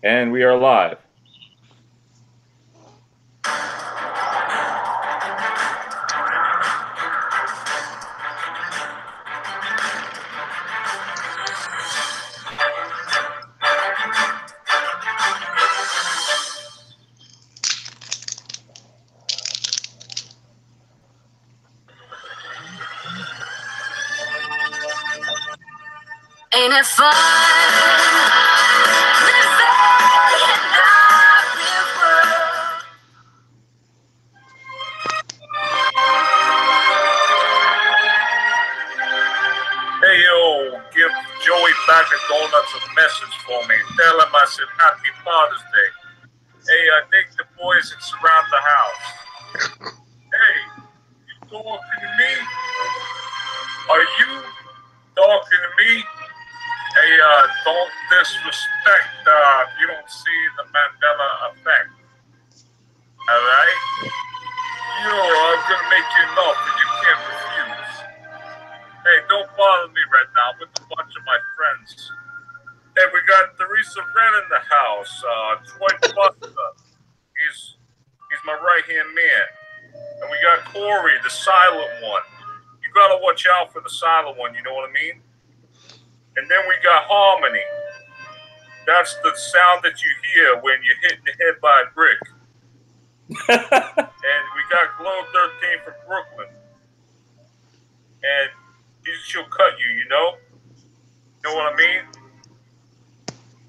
And we are live. Ain't it fun? Hey yo, give Joey Bag of Donuts a message for me. Tell him I said Happy Father's Day. Hey, I think the boys that surround the house. Hey, you talking to me? Are you talking to me? Hey, don't disrespect if you don't see the Mandela effect. Alright? You know, I'm gonna make you an offer you can't refuse. Hey, don't bother me right now with a bunch of my friends. Hey, we got Theresa in the house. Troy Buster. He's my right-hand man. And we got Corey, the silent one. You gotta watch out for the silent one, you know what I mean? And then we got Harmony. That's the sound that you hear when you're hitting the head by a brick. And we got Glow 13 from Brooklyn. And she'll cut you, you know? You know what I mean?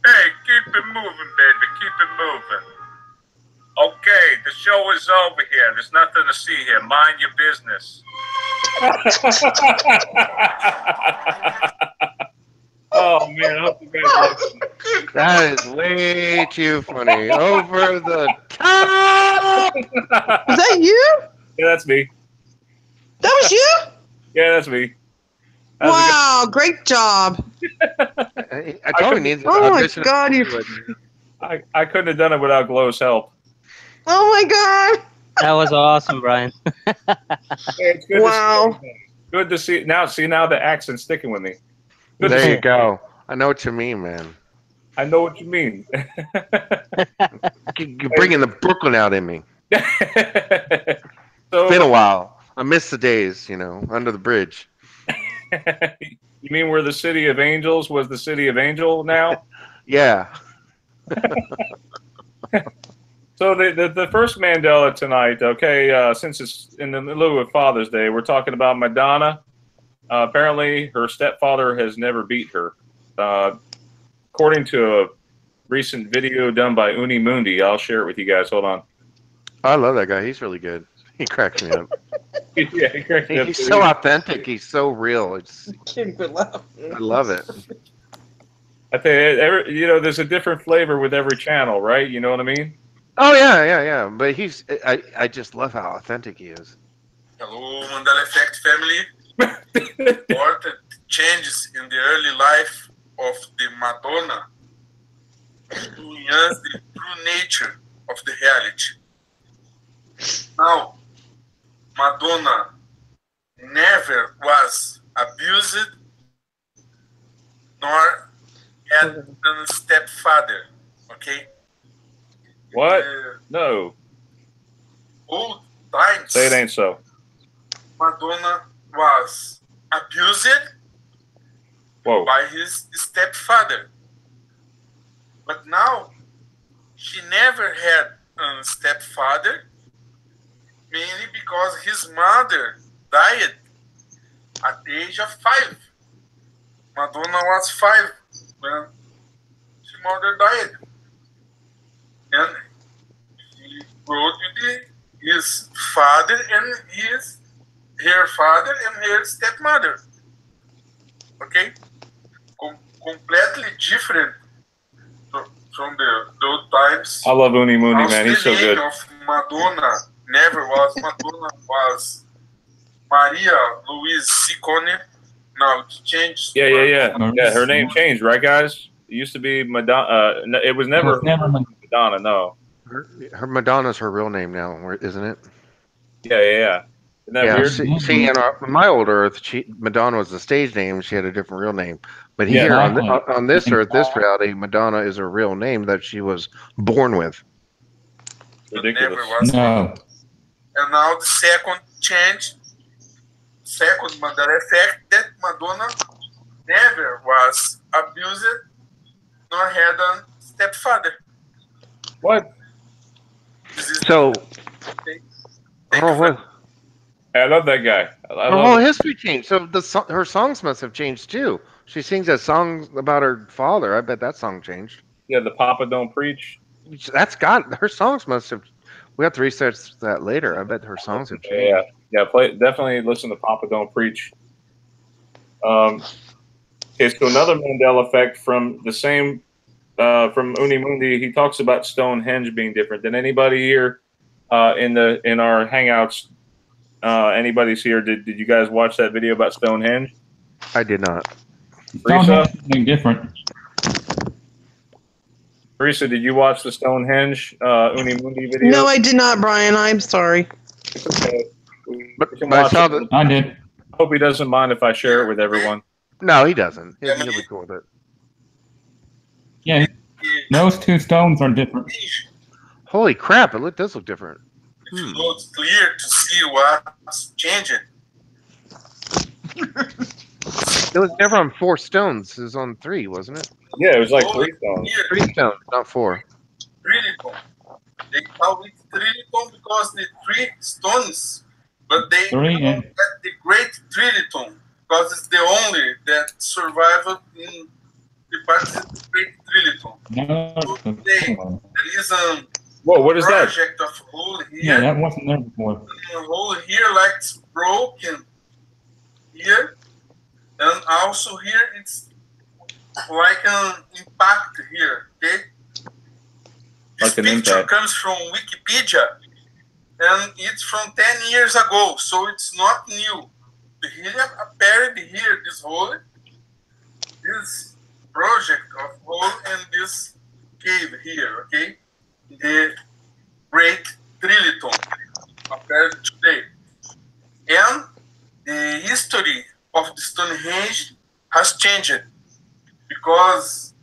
Hey, keep it moving, baby. Keep it moving. Okay, the show is over here. There's nothing to see here. Mind your business. Oh, man. I hope you guys like it. That is way too funny. Over the top. Was that you? Yeah, that's me. That was you? Yeah, that's me. Wow, great job. I probably need to Oh my audition. God, I couldn't have done it without Glow's help. Oh my God. That was awesome, Brian. Yeah, it's good Wow. to see, good to see. Now the accent's sticking with me. Good to There see. you go. I know what you mean, man. I know what you mean. You're bringing the Brooklyn out in me. So, It's been a while. I miss the days, you know, under the bridge. you mean where the city of angels was the city of angel now? Yeah. So the first Mandela tonight, okay, since it's in the lieu of Father's Day, we're talking about Madonna. Apparently, her stepfather has never beat her. According to a recent video done by Uni Mundi, I'll share it with you guys. Hold on. I love that guy. He's really good. He cracks me up. Yeah, he cracked me up He's too. so authentic. He's so real. Can't quit laughing. I love it. I think you know, there's a different flavor with every channel, right? You know what I mean? Oh yeah. But I just love how authentic he is. Hello, Mandela Effect family. Important changes in the early life of the Madonna to enhance the true nature of the reality. Now, Madonna never was abused nor had a stepfather, okay? What? In No. the old times, Say it ain't so. Madonna was abused Whoa. by his stepfather. But now, she never had a stepfather, mainly because his mother died at the age of 5. Madonna was 5 when his mother died. And he grew with his father and her father and her stepmother. Okay? Completely different from the old times. I love Uni Mundi, man. He's so The good. name of Madonna never was Madonna, was Maria Louise Ciccone. Now it changed. Yeah. Her name changed, right, guys? It used to be Madonna. It was never Madonna. No. Her Madonna's her real name now, isn't it? Yeah. Isn't that weird? See, in my old Earth, Madonna was the stage name. She had a different real name, But Yeah, here exactly. on this Earth, this reality, Madonna is a real name that she was born with. Ridiculous. Never was. No. And now the second change, second Mandela effect, that Madonna never was abused nor had a stepfather. What? This is So, Thank you for- I love that guy. I her love whole it. history changed. So her songs must have changed too. She sings a song about her father. I bet that song changed. Yeah, the Papa Don't Preach. That's got her songs must have. We have to research that later. I bet her songs have changed. Yeah. Definitely listen to Papa Don't Preach. Okay, so another Mandela effect from the same from Unimundi. He talks about Stonehenge being different. Did anybody here in our Hangouts? Anybody's here? Did you guys watch that video about Stonehenge? I did not. Theresa? Something different. Theresa, did you watch the Stonehenge Unimundi video? No, I did not, Brian. I'm sorry. Okay. But We can I watch saw it. that. I did. I hope he doesn't mind if I share it with everyone. No, he doesn't. He'll be cool with it. Yeah, those two stones are different. Holy crap! It does look different. It's not clear to see what's changing. It was never on 4 stones. It was on 3, wasn't it? Yeah, it was like 3 stones. Here, 3 stones, not 4. Trilicon. They call it Trilicon because the 3 stones, but they call it the Great Trilicon because it's the only that survived in the parts of the Great Trilicon. No, There is a Whoa, what is that? project of hole here. yeah, that wasn't there before. A hole here like it's broken here, and also here it's like an impact here. Okay, this Like an picture impact. comes from Wikipedia, and it's from 10 years ago, so it's not new. Here appeared here this hole, this project of hole, and this cave here. Okay, the Great Triloton appeared today. And the history of the Stonehenge has changed because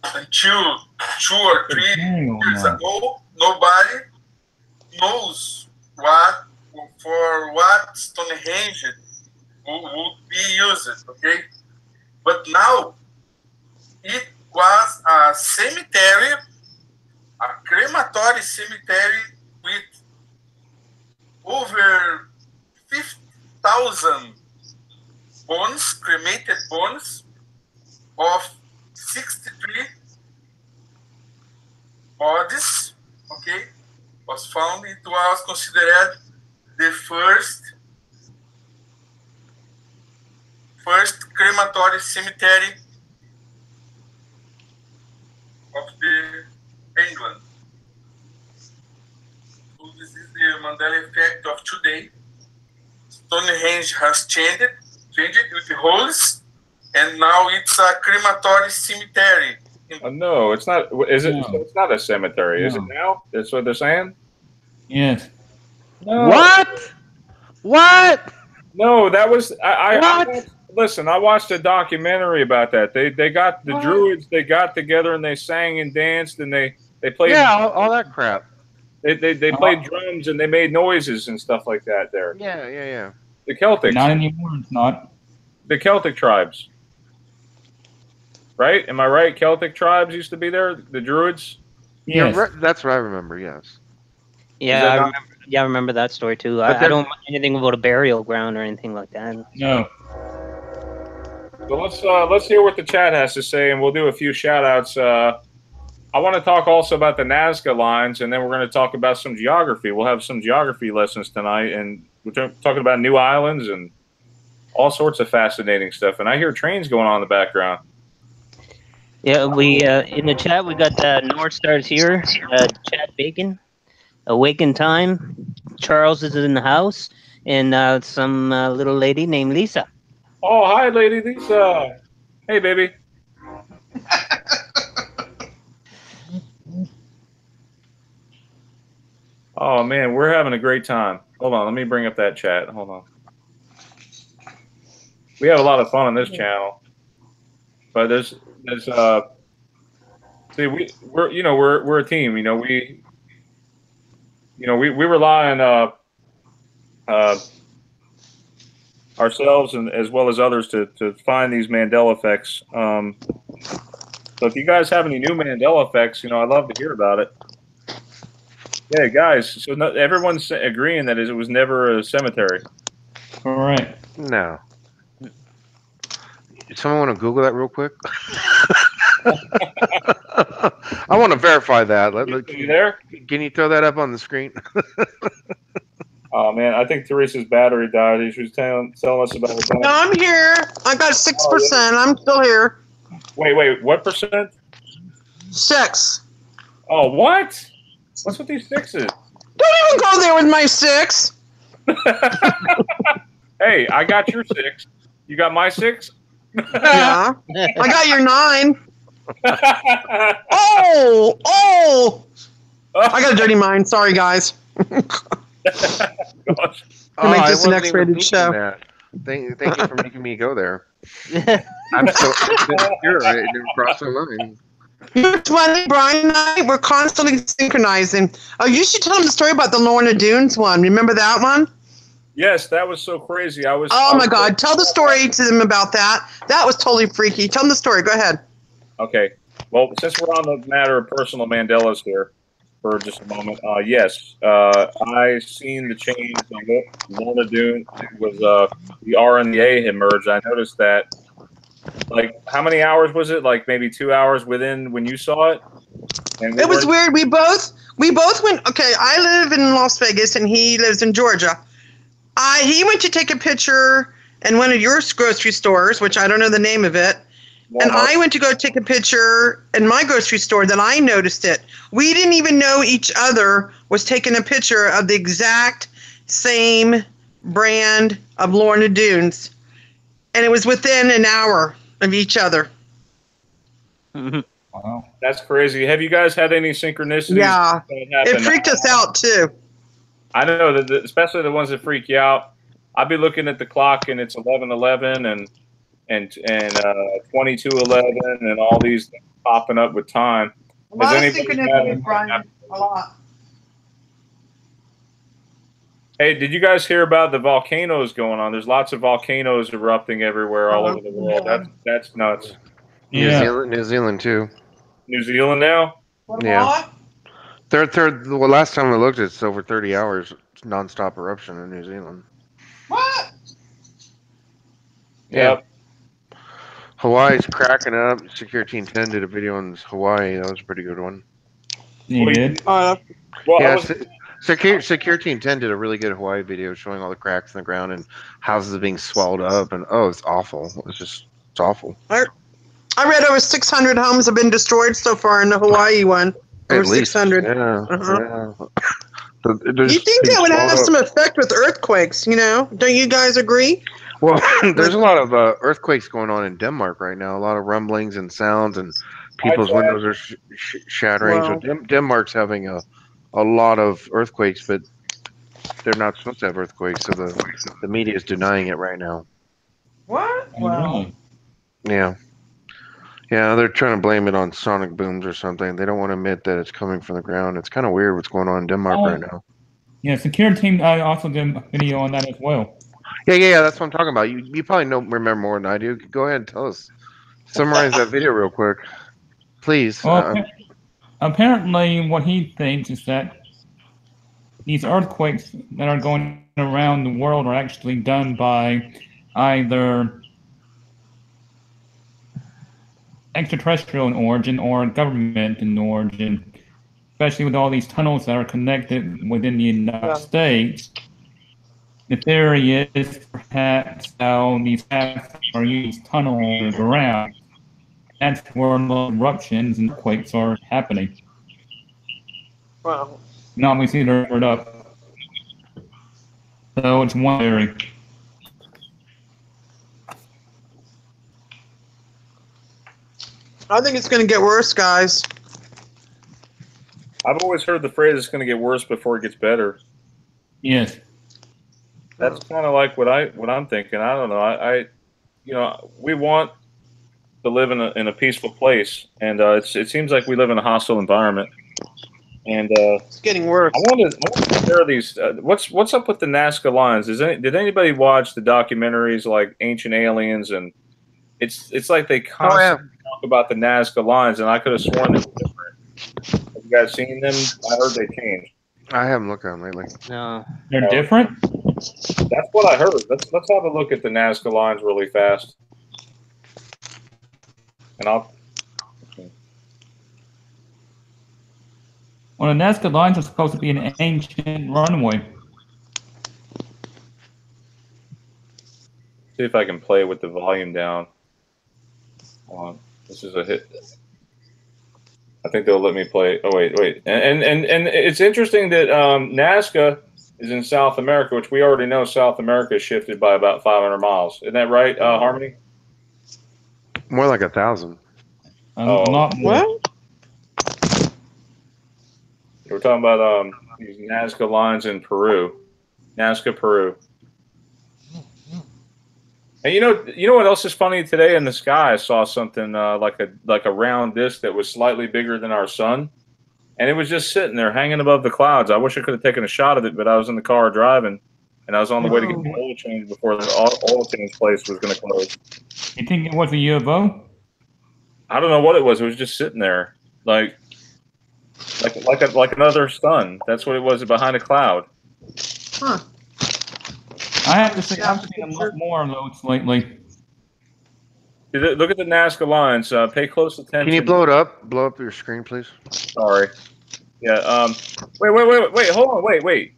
until 2 or 3 years ago, nobody knows for what Stonehenge would be used, okay? But now, it was a cemetery, a crematory cemetery with over 50,000 bones, cremated bones of 63 bodies, okay, was found. It was considered the first crematory cemetery of the England. So this is the Mandela effect of today. Stonehenge has changed with the holes, and now it's a crematory cemetery. No, it's not. Is it? No. So it's not a cemetery, is it now? That's what they're saying. Yes. No. What? No, that was I What? listen, I watched a documentary about that. They got the Druids. They got together and they sang and danced and they played. Yeah, all that crap. They played drums and they made noises and stuff like that. There, Yeah. the Celtics, Not anymore. It's not. the Celtic tribes, right? Am I right? Celtic tribes used to be there. The Druids. Yes. Yeah, that's what I remember. Yes. Yeah, I remember that story too. I don't know anything about a burial ground or anything like that. No. So let's hear what the chat has to say, and we'll do a few shout outs. I want to talk also about the Nazca lines, and then we're going to talk about some geography. We'll have some geography lessons tonight, and we're talking about new islands and all sorts of fascinating stuff. And I hear trains going on in the background. Yeah, we in the chat we got North Stars here. Chad Bacon, Awaken Time. Charles is in the house, and some little lady named Lisa. Oh, hi, lady Lisa. Hey, baby. Oh, man, we're having a great time. Hold on, let me bring up that chat. Hold on. We have a lot of fun on this channel. But there's see, we're a team. We rely on ourselves and as well as others to find these Mandela effects. So if you guys have any new Mandela effects, I'd love to hear about it. Yeah, guys. So everyone's agreeing that it was never a cemetery. Correct. No. Someone want to Google that real quick? I want to verify that. You there? Can you throw that up on the screen? Oh man, I think Theresa's battery died. She was telling us about it. No, I'm here. I got 6%. Oh, yeah. I'm still here. Wait, what percent? 6. Oh, what? What's with these 6s? Don't even go there with my 6. Hey, I got your 6. You got my 6? Yeah. I got your 9. Oh! I got a dirty mind. Sorry, guys. Gosh. To make this an I wasn't even X-rated show. that. Thank you for making me go there. I'm so sure it didn't cross the line. You're 20, Brian and I, we're constantly synchronizing. Oh, you should tell them the story about the Lorna Dunes one. Remember that one? Yes, that was so crazy. Oh my God. Tell the story to them about that. That was totally freaky. Tell them the story. Go ahead. Okay. Well, since we're on the matter of personal Mandelas here for just a moment, yes, I seen the change in Lorna Dune. It was the R and the A had merged. I noticed that. Like, how many hours was it? Like maybe 2 hours within when you saw it? And It was weird. We both went. Okay, I live in Las Vegas and he lives in Georgia. He went to take a picture in one of your grocery stores, which I don't know the name of it. And I went to go take a picture in my grocery store that I noticed it. We didn't even know each other was taking a picture of the exact same brand of Lorna Dunes. And it was within an hour of each other. Wow. That's crazy. Have you guys had any synchronicities? Yeah. It freaked us out, too. I know that, especially the ones that freak you out. I'll be looking at the clock and it's 11:11 and 22:11 and all these things popping up with time. A lot of synchronicities, Brian. A lot. Hey, did you guys hear about the volcanoes going on? There's lots of volcanoes erupting everywhere all over the world. That's nuts. Yeah. New Zealand too. New Zealand now? Yeah. Third. Well, last time I looked, it's over 30 hours nonstop eruption in New Zealand. What? Yep. Hawaii's cracking up. Secure Team 10 did a video on Hawaii. That was a pretty good one. You did? Well, yeah, Secure Team 10 did a really good Hawaii video showing all the cracks in the ground and houses being swallowed up, and it's awful. It's awful. I read over 600 homes have been destroyed so far in the Hawaii one. Over At least. 600. Yeah. You think that would have some effect with earthquakes, Don't you guys agree? Well, there's a lot of earthquakes going on in Denmark right now. A lot of rumblings and sounds, and people's windows are shattering. Wow. So Denmark's having a lot of earthquakes, but they're not supposed to have earthquakes, so the media is denying it right now. What? Wow. Yeah. Yeah, they're trying to blame it on sonic booms or something. They don't want to admit that it's coming from the ground. It's kind of weird what's going on in Denmark right now. Yeah, Secure Team also did a video on that as well. Yeah, that's what I'm talking about. You probably remember more than I do. Go ahead and tell us. Summarize that video real quick. Please. Well, apparently what he thinks is that these earthquakes that are going around the world are actually done by either extraterrestrial in origin or government in origin, especially with all these tunnels that are connected within the United States. The theory is perhaps how these paths are used tunnels around. That's where the eruptions and quakes are happening. Wow. And obviously they're covered up. So it's one theory. I think it's going to get worse, guys. I've always heard the phrase it's going to get worse before it gets better. Yes. That's kind of like what I'm thinking. I don't know. We want to live in a peaceful place, and it seems like we live in a hostile environment. And It's getting worse. I want to compare these. What's up with the Nazca lines? Did anybody watch the documentaries like Ancient Aliens? And it's like they constantly talk about the Nazca lines, and I could have sworn they were different. Have you guys seen them? I heard they changed. I haven't looked at them lately. No. They're different? That's what I heard. Let's have a look at the Nazca lines really fast. And I'll. Well, the Nazca lines are supposed to be an ancient runway. See if I can play with the volume down. Hold on. This is a hit. I think they'll let me play. Oh, wait. And it's interesting that Nazca is in South America, which we already know South America is shifted by about 500 miles. Isn't that right, Harmony? More like 1,000. A lot more. What? We're talking about these Nazca lines in Peru. Nazca, Peru. And you know what else is funny today in the sky? I saw something like a round disc that was slightly bigger than our sun, and it was just sitting there hanging above the clouds. I wish I could have taken a shot of it, but I was in the car driving, and I was on the way to get the oil change before the oil change place was going to close. You think it was a UFO? I don't know what it was. It was just sitting there, like another sun. That's what it was, behind a cloud. Huh. I have to say, I've seen a lot more of those lately. Look at the Nazca lines. Pay close attention. Can you blow it up? Blow up your screen, please. Sorry. Yeah. Wait. Hold on. Wait. You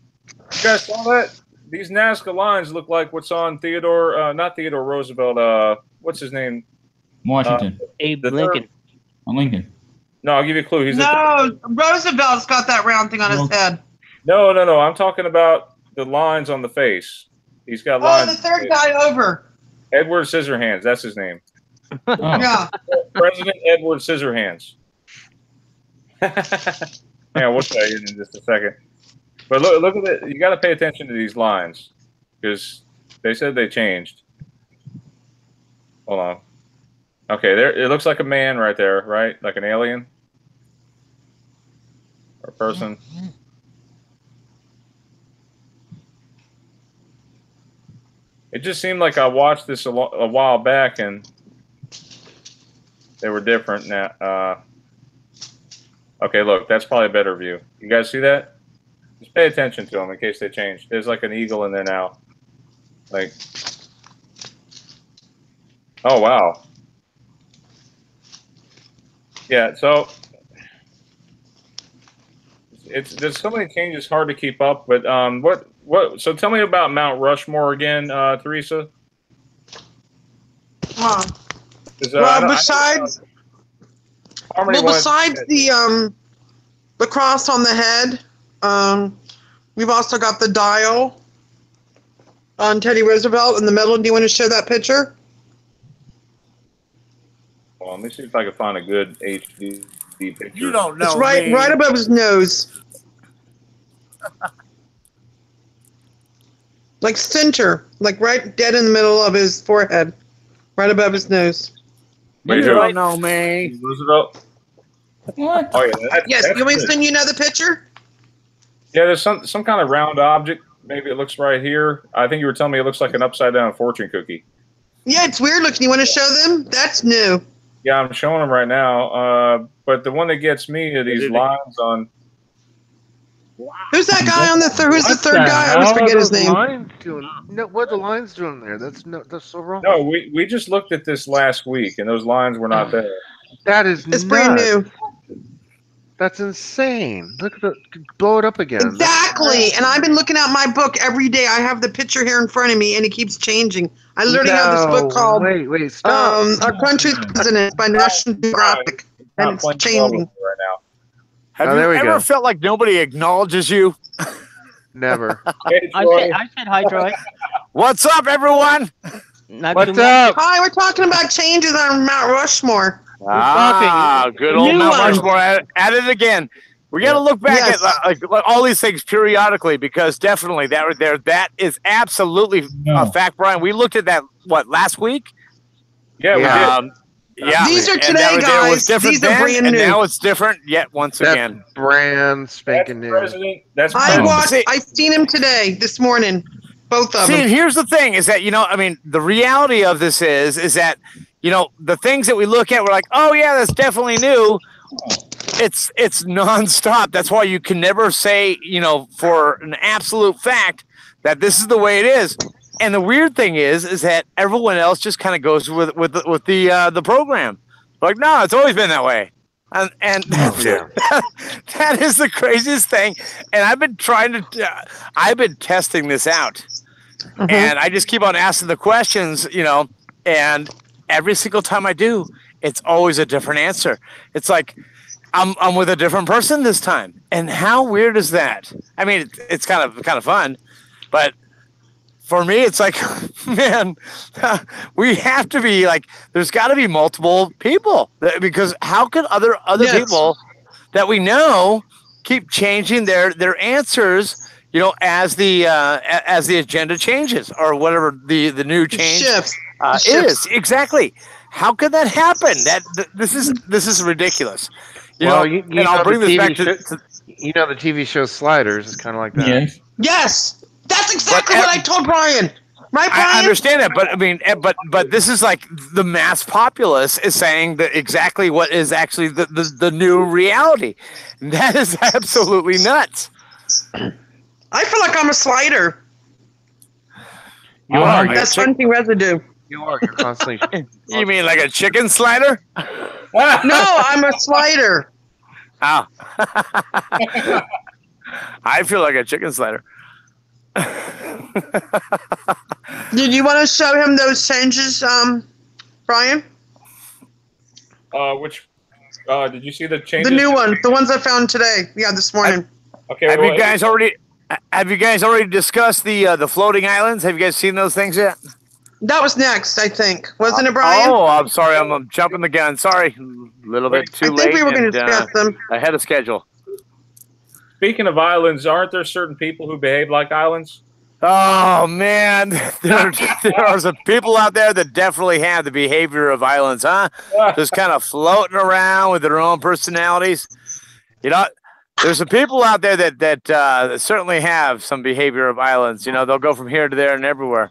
guys saw that? These Nazca lines look like what's on not Theodore Roosevelt. What's his name? Washington. Abe Lincoln. Lincoln. No, I'll give you a clue. Roosevelt's got that round thing on his head. No. I'm talking about the lines on the face. He's got lines. Oh, the third guy over. Edward Scissorhands. That's his name. Oh. Yeah. President Edward Scissorhands. Yeah, we'll tell you in just a second. But look at it. You got to pay attention to these lines because they said they changed. Hold on. Okay, there. It looks like a man right there, right? Like an alien or a person. It just seemed like I watched this a while back, and they were different now. Okay, look, that's probably a better view. You guys see that? Just pay attention to them in case they change. There's like an eagle in there now. Like, oh wow. Yeah, so there's so many changes, hard to keep up. But what? So tell me about Mount Rushmore again, Theresa. Besides the cross on the head, we've also got the dial on Teddy Roosevelt in the middle. Do you want to show that picture? Well, let me see if I can find a good HD picture. You don't know. It's right above his nose. Like center, like right dead in the middle of his forehead, right above his nose. You don't know me. Roosevelt. What? Oh yeah. Yes, you want me to send you another picture? Yeah, there's some kind of round object. Maybe it looks right here. I think you were telling me it looks like an upside down fortune cookie. Yeah, it's weird looking. You want to show them? That's new. Yeah, I'm showing them right now. But the one that gets me are these lines on. Who's that guy on the third? Who's the third guy? I always forget his name. What are the lines doing there? That's so wrong. No, we just looked at this last week, and those lines were not there. That is It's brand new. That's insane. Look at blow it up again. Exactly. And I've been looking at my book every day. I have the picture here in front of me, and it keeps changing. I literally have this book called stop. Our Country's President by National Geographic, and it's changing. Right now. Have you ever felt like nobody acknowledges you? Never. Hey, I said hi, Troy. What's up, everyone? What's up? Hi, we're talking about changes on Mount Rushmore. Good old Mount Rushmore at it again. We got to look back at like all these things periodically because definitely that is absolutely a fact, Brian. We looked at that last week. Yeah, we did. Yeah, These are and today, that guys. was different These are then, brand and new. now it's different yet once again. Brand spanking new. President. That's I president. watched. See- I seen him today, this morning, both of See, them. and here's the thing: is that the reality of this is that the things that we look at, we're like, oh yeah, that's definitely new. It's nonstop. That's why you can never say for an absolute fact that this is the way it is. And the weird thing is that everyone else just kind of goes with the program. Like, no, it's always been that way. And that is the craziest thing. And I've been I've been testing this out. Mhm. And I just keep on asking the questions, and every single time I do, it's always a different answer. It's like I'm with a different person this time. And how weird is that? I mean, it's kind of fun, but for me, it's like, man, we have to be like, there's got to be multiple people, because how could other Yes. people that we know keep changing their answers, as the agenda changes or whatever the new change Shifts. is. Exactly. How could that happen? This is ridiculous. And I'll bring this back to the TV show Sliders is kind of like that. Yes. Yes, that's exactly But- what I told Brian. Right, Brian? I understand that, but I mean, but this is like the mass populace is saying that exactly what is actually the new reality. That is absolutely nuts. I feel like I'm a slider. You are. That's hunting residue. You are. You're constantly. You mean like a chicken slider? No, I'm a slider. Oh. I feel like a chicken slider. Did you want to show him those changes, Brian? Which did you see the changes? The new ones, the ones I found today. Yeah, this morning. Okay. Have well, you guys already discussed the floating islands? Have you guys seen those things yet? That was next, I think. Wasn't it, Brian? Oh, I'm sorry. I'm jumping the gun. Sorry. A little bit too I late. think we were going to and, discuss them. ahead of schedule. Speaking of islands, aren't there certain people who behave like islands? Oh, man. There are some people out there that definitely have the behavior of islands, huh? Just kind of floating around with their own personalities. There's some people out there that certainly have some behavior of islands. They'll go from here to there and everywhere.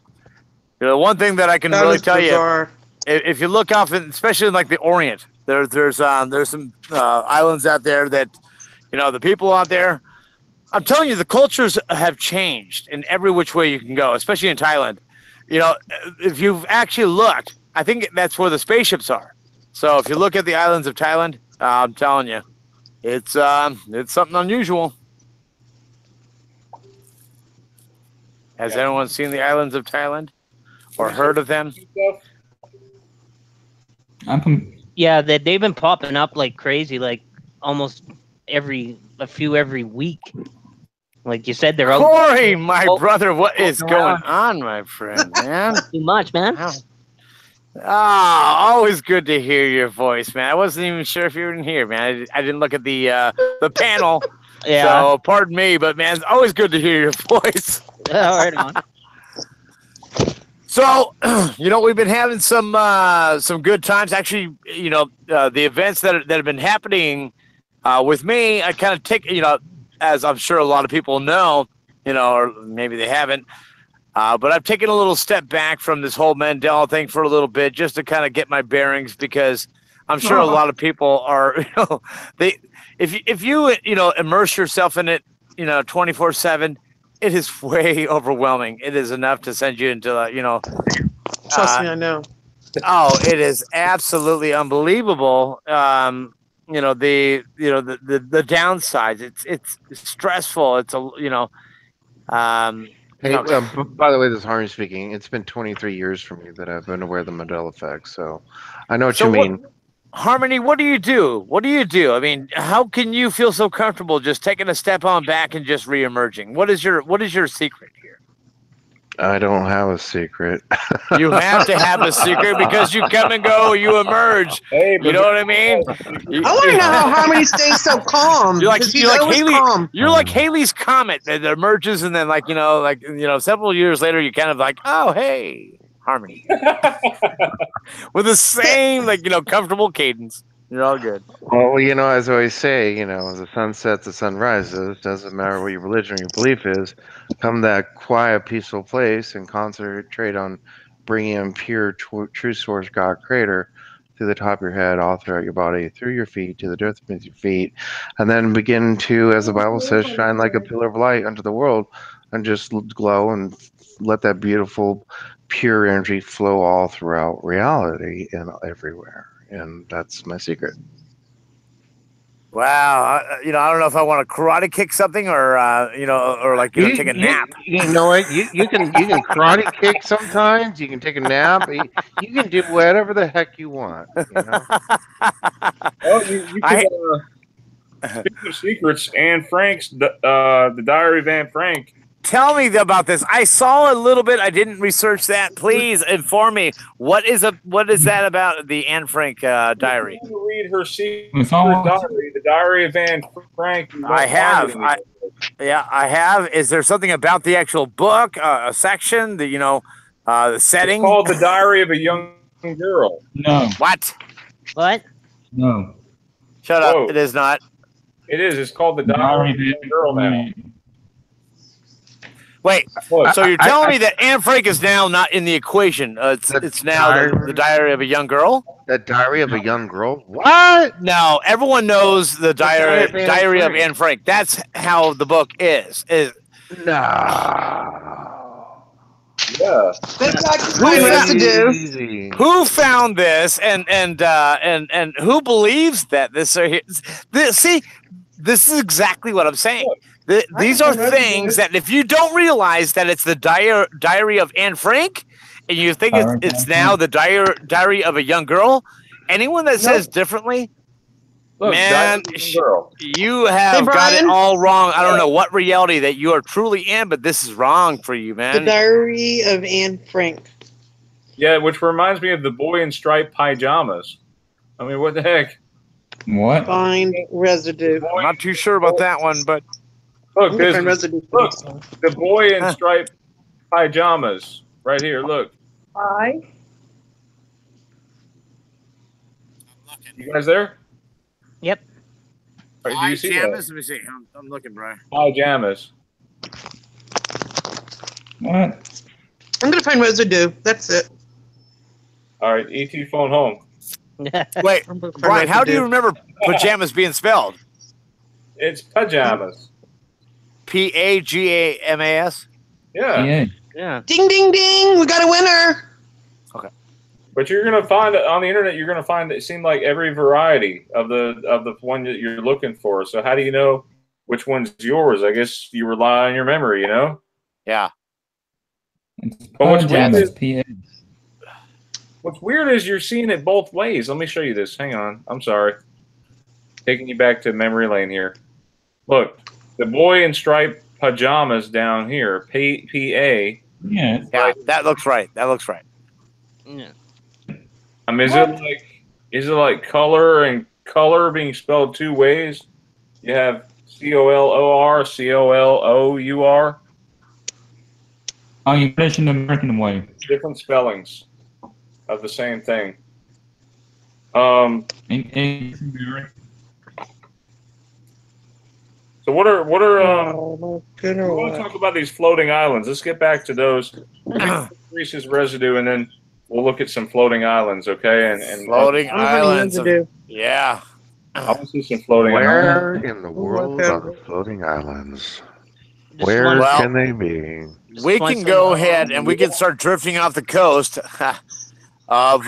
One thing that I can That really is tell bizarre. you, if you look off, especially in like the Orient, there's some islands out there that, the people out there, I'm telling you, the cultures have changed in every which way you can go, especially in Thailand. If you've actually looked, I think that's where the spaceships are. So if you look at the islands of Thailand, I'm telling you, it's something unusual. Has anyone seen the islands of Thailand or heard of them? Yeah, they've been popping up like crazy, like almost every week. Like you said, they're out. Corey, my brother, what is going on, my friend, man? Too much, man. Always good to hear your voice, man. I wasn't even sure if you were in here, man. I didn't look at the panel, Yeah. so pardon me, but man, it's always good to hear your voice. Right on. So, we've been having some good times. Actually, the events that have been happening with me, I kind of take, as I'm sure a lot of people know, or maybe they haven't, but I've taken a little step back from this whole Mandela thing for a little bit, just to kind of get my bearings, because I'm sure a lot of people are, if you immerse yourself in it, 24/7. It is way overwhelming. It is enough to send you into, Trust me, I know. Oh, it is absolutely unbelievable. The downsides. It's stressful. It's Hey, by the way, this is Harvey speaking. It's been 23 years for me that I've been aware of the Mandela effect, so I know what you mean. Harmony, what do you do? What do you do? I mean, how can you feel so comfortable just taking a step on back and just re-emerging? What is your secret here? I don't have a secret. You have to have a secret, because you come and go, you emerge. Hey, You know what I mean? I want to know how Harmony stays so calm. You're like 'cause he's always Haley. calm. You're like Haley's comet that emerges, and then several years later, you kind of like, oh hey. harmony. With the same, comfortable cadence. You're all good. Well, as I always say, as the sun sets, the sun rises. Doesn't matter what your religion or your belief is. Come to that quiet, peaceful place and concentrate on bringing in pure, true source God creator through the top of your head, all throughout your body, through your feet, to the dirt beneath your feet, and then begin to, as the Bible says, shine like a pillar of light unto the world, and just glow and let that beautiful, pure energy flow all throughout reality and everywhere. And that's my secret. Wow, I don't know if I want to karate kick something or take a nap. You know what? You can karate kick sometimes. You can take a nap. You can do whatever the heck you want. Well, you can. Speaking of secrets, Anne Frank's the Diary of Anne Frank. Tell me about this. I saw a little bit. I didn't research that. Please inform me. What is that about the Anne Frank diary? You can read her secret diary, the Diary of Anne Frank. I have. I have. Is there something about the actual book, a section, the setting? It's called The Diary of a Young Girl. No. What? No. Shut up. It is not. It is. It's called The Diary of a Young Girl now. Wait, so you're telling me that Anne Frank is now not in the equation? It's now the Diary of a Young Girl? The Diary of a Young Girl? What? No, everyone knows the Diary of Anne Frank. That's how the book is. No. Yeah. Who found this and who believes that this? See, this is exactly what I'm saying. These are things that if you don't realize that it's the diary of Anne Frank, and you think it's now the diary of a young girl, anyone that says differently, man, you have got it all wrong. I don't know what reality that you are truly in, but this is wrong for you, man. The Diary of Anne Frank. Yeah, which reminds me of the boy in striped pajamas. I mean, what the heck? What? Find residue. I'm not too sure about that one, but look, the boy in striped pajamas right here. Look. Hi. You guys there? Yep. Right, do you see that? Let me see. I'm looking, Brian. Pajamas. What? I'm gonna find residue. That's it. All right, ET phone home. Wait, Brian, how do you remember pajamas being spelled? It's pajamas. Pajamas. Yeah. Yeah. Ding, ding, ding! We got a winner. Okay. But you're gonna find on the internet. You're gonna find it seemed like every variety of the one that you're looking for. So how do you know which one's yours? I guess you rely on your memory. Yeah. But what's weird is you're seeing it both ways. Let me show you this. Hang on. I'm sorry. Taking you back to memory lane here. Look, the boy in striped pajamas down here. P-A. Yeah. Yeah, that looks right. Yeah. I mean, is it like color and color being spelled two ways? You have C-O-L-O-R, C-O-L-O-U-R. Oh, you mentioned the American way. Different spellings of the same thing. So what are we want to talk about these floating islands? Let's get back to those. Theresa's residue, and then we'll look at some floating islands, okay? And floating islands. Yeah. I want to see some floating Where islands. in the world are the floating islands? Where can they be? We can go ahead and we can start drifting off the coast of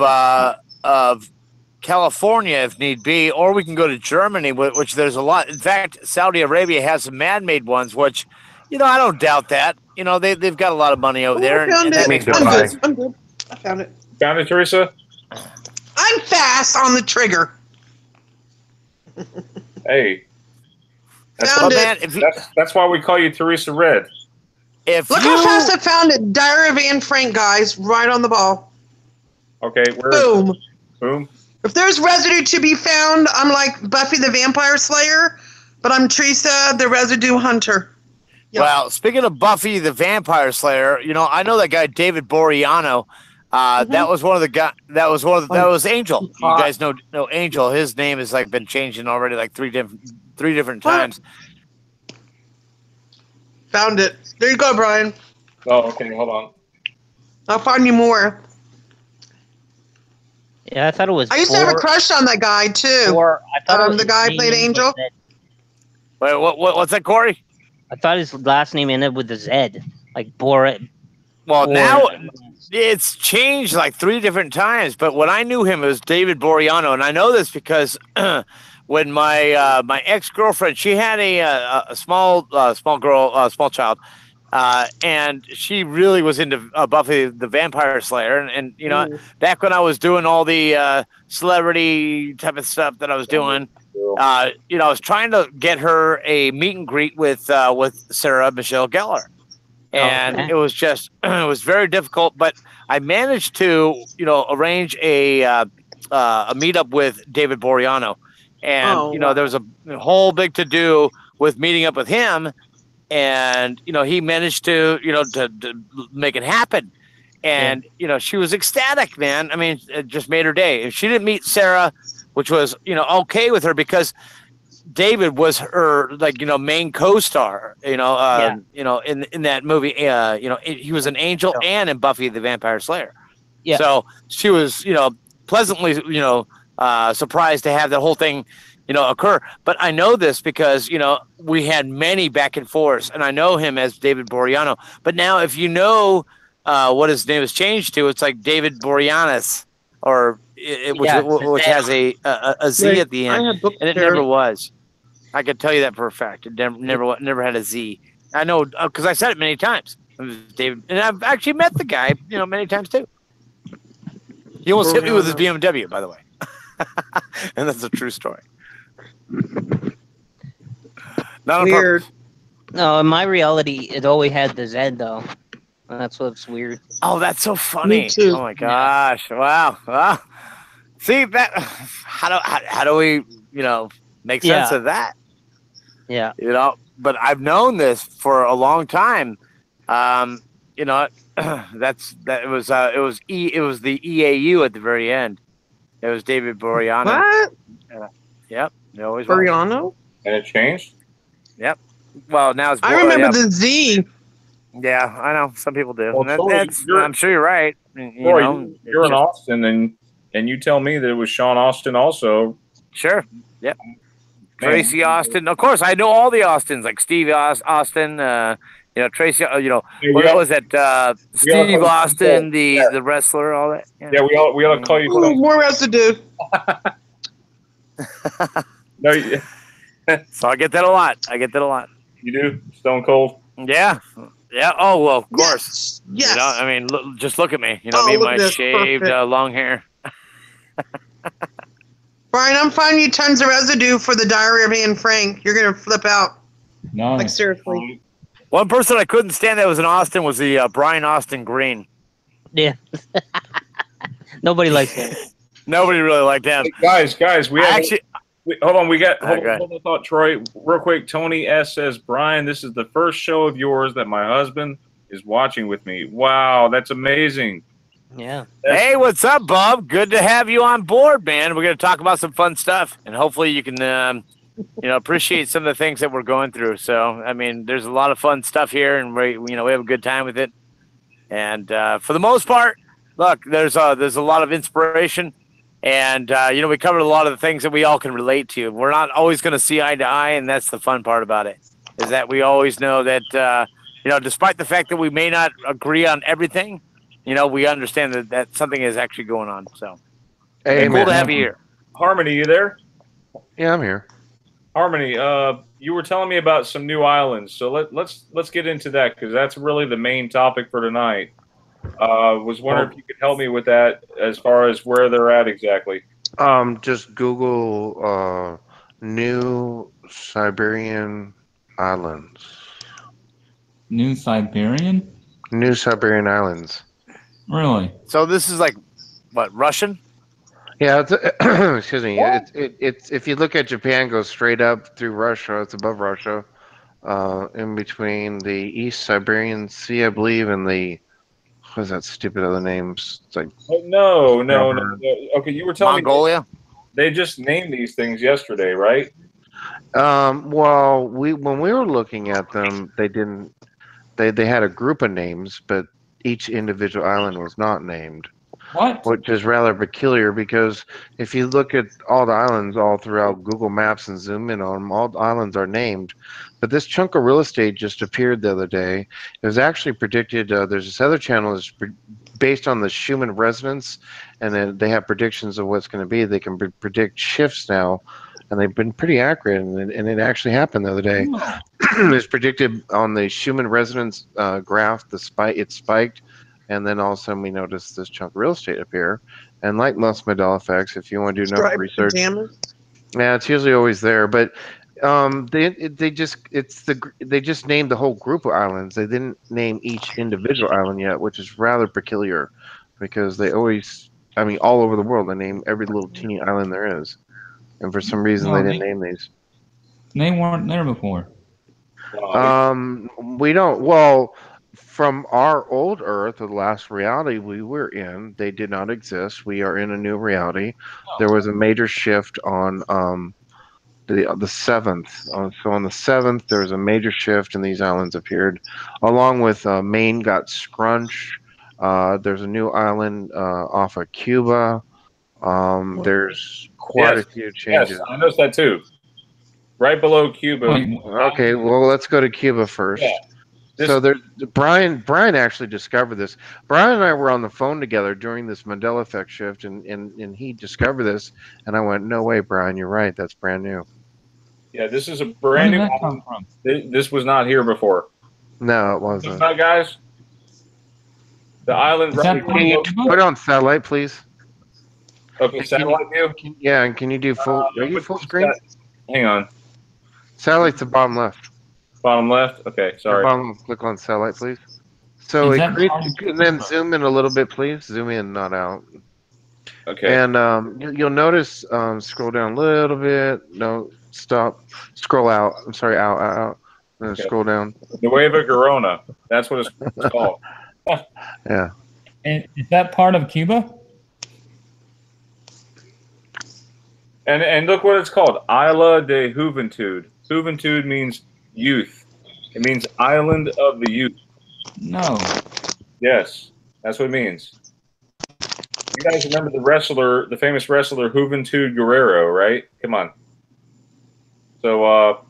California if need be, or we can go to Germany, which there's a lot. In fact, Saudi Arabia has some man-made ones, which, I don't doubt that. They've got a lot of money over there. I'm good. I found it. Found it, Theresa? I'm fast on the trigger. Hey. That's why we call you Theresa Red. Look how fast I found it. Diary of Anne Frank, guys. Right on the ball. Okay. Boom. Boom. If there's residue to be found, I'm like Buffy the Vampire Slayer, but I'm Theresa the Residue Hunter. Yep. Well, speaking of Buffy the Vampire Slayer, I know that guy David Boreanaz. That was one of the guys. That was Angel. You guys know Angel. His name has like been changing already like three different times. Found it. There you go, Brian. Oh, okay. Hold on. I'll find you more. Yeah, I thought it was. I used to have a crush on that guy too. I thought the guy played Angel. Wait, what's that, Corey? I thought his last name ended with a Z, like Borat. Well, now it's changed like 3 different times. But when I knew him, it was David Boreano, and I know this because when my my ex-girlfriend, she had a small child, and she really was into Buffy the Vampire Slayer, and you know, back when I was doing all the celebrity type of stuff that I was doing, you know, I was trying to get her a meet and greet with Sarah Michelle Gellar, and it was just it was very difficult, but I managed to arrange a meetup with David Boreano, and there was a whole big to do with meeting up with him. And he managed to to make it happen, and she was ecstatic, man. I mean, it just made her day. If she didn't meet Sarah, which was okay with her because David was her main co-star. In that movie, he was an angel and in Buffy the Vampire Slayer. Yeah. So she was pleasantly surprised to have that whole thing occur. But I know this because, we had many back and forths, and I know him as David Boreano. But now if what his name has changed to, it's like David Boreanaz, or which has a Z at the end, and it never was. I can tell you that for a fact. It never had a Z. I know because I said it many times. It was David, and I've actually met the guy, many times too. He almost hit me with his BMW, by the way. And that's a true story. Not weird. No, in my reality, it always had the Z though. That's what's weird. Oh, that's so funny. Me too. Oh my gosh! Wow. See that? How do we make sense of that? Yeah. But I've known this for a long time. It was the EAU at the very end. It was David Boreano. What? Yep. It always Boreano? And it changed? Yep. Well, now it's. I remember the Z. Yeah, I know. Some people do. Well, I'm sure you're right. You're in Austin, and you tell me that it was Sean Austin also. Sure. Yep. Man. Tracy Austin. Of course, I know all the Austins, like Steve Austin. Tracy. What was that? Steve Austin, the wrestler, all that. Yeah, we ought to call you. More Residue. No, so I get that a lot. You do? Stone Cold? Yeah. Oh well, of course. Yes. I mean, just look at me. Me, my shaved long hair. Brian, I'm finding you tons of residue for the Diary of Anne Frank. You're gonna flip out. No. Like seriously. One person I couldn't stand that was in Austin was the Brian Austin Green. Yeah. Nobody likes him. Nobody really liked him. Hey, guys, we actually. Hold on, hold on, thought, Troy, real quick. Tony S says, Brian, this is the first show of yours that my husband is watching with me. Wow, that's amazing. Yeah. Hey, what's up, Bob? Good to have you on board, man. We're going to talk about some fun stuff, and hopefully you can, appreciate some of the things that we're going through. So, I mean, there's a lot of fun stuff here, and we have a good time with it. And for the most part, look, there's a lot of inspiration. And, we covered a lot of the things that we all can relate to. We're not always going to see eye to eye, and that's the fun part about it, is that we always know that, despite the fact that we may not agree on everything, we understand that something is actually going on. So, hey, cool to have you here. Harmony, you there? Yeah, I'm here. Harmony, you were telling me about some new islands, so let's get into that because that's really the main topic for tonight. Was wondering if you could help me with that as far as where they're at exactly. Just Google New Siberian Islands. New Siberian? New Siberian Islands. Really? So this is like what, Russian? Yeah, excuse me. It's if you look at Japan, go straight up through Russia. It's above Russia, in between the East Siberian Sea, I believe, and the what is that stupid other names? It's like No. Okay, you were telling Mongolia. me they just named these things yesterday, right? well, when we were looking at them, they didn't. They had a group of names, but each individual island was not named, What? which is rather peculiar because if you look at all the islands all throughout Google Maps and zoom in on them, all the islands are named. But this chunk of real estate just appeared the other day. It was actually predicted. There's this other channel that's based on the Schumann resonance, and then they have predictions of what's going to be. They can predict shifts now, and they've been pretty accurate, and it actually happened the other day. Oh. It's predicted on the Schumann resonance graph. It spiked, and then all of a sudden we noticed this chunk of real estate appear. And like most Mandela effects, if you want to do enough Striped research, pajamas. yeah, it's usually always there. But they just named the whole group of islands. They didn't name each individual island yet, which is rather peculiar, because they always, I mean, all over the world, they name every little teeny island there is, and for some reason No, they didn't name these. They weren't there before. We don't. Well, from our old Earth, the last reality we were in, they did not exist. We are in a new reality. There was a major shift on the 7th. So on the 7th, there was a major shift, and these islands appeared, along with Maine got scrunched. There's a new island off of Cuba. There's quite a few changes. Yes, I noticed that too. Right below Cuba. Wait, Okay, well, let's go to Cuba first. Yeah. So there's Brian actually discovered this. Brian and I were on the phone together during this Mandela effect shift, and he discovered this, and I went, no way, Brian, you're right, that's brand new. Yeah, this is a where brand did new that island. come from? This was not here before. No, it wasn't. Guys, the island. Is that Right part Can you of Cuba? put it on satellite, please? okay, satellite view. Yeah, and can you do full? Are you full screen? Hang on. Satellite's the bottom left. Bottom left. Okay, sorry. Bottom, click on satellite, please. So Is it that creates, part of and then Cuba? zoom in a little bit, please. Zoom in, not out. Okay. And you'll notice, scroll down a little bit. No, stop. Scroll out. I'm sorry, out. And then Okay. scroll down. Nueva Corona. That's what it's called. Yeah. And is that part of Cuba? And look what it's called. Isla de Juventud. Juventud means youth. It means island of the youth. No. Yes, that's what it means. You guys remember the famous wrestler Juventud Guerrero, right? Come on. So,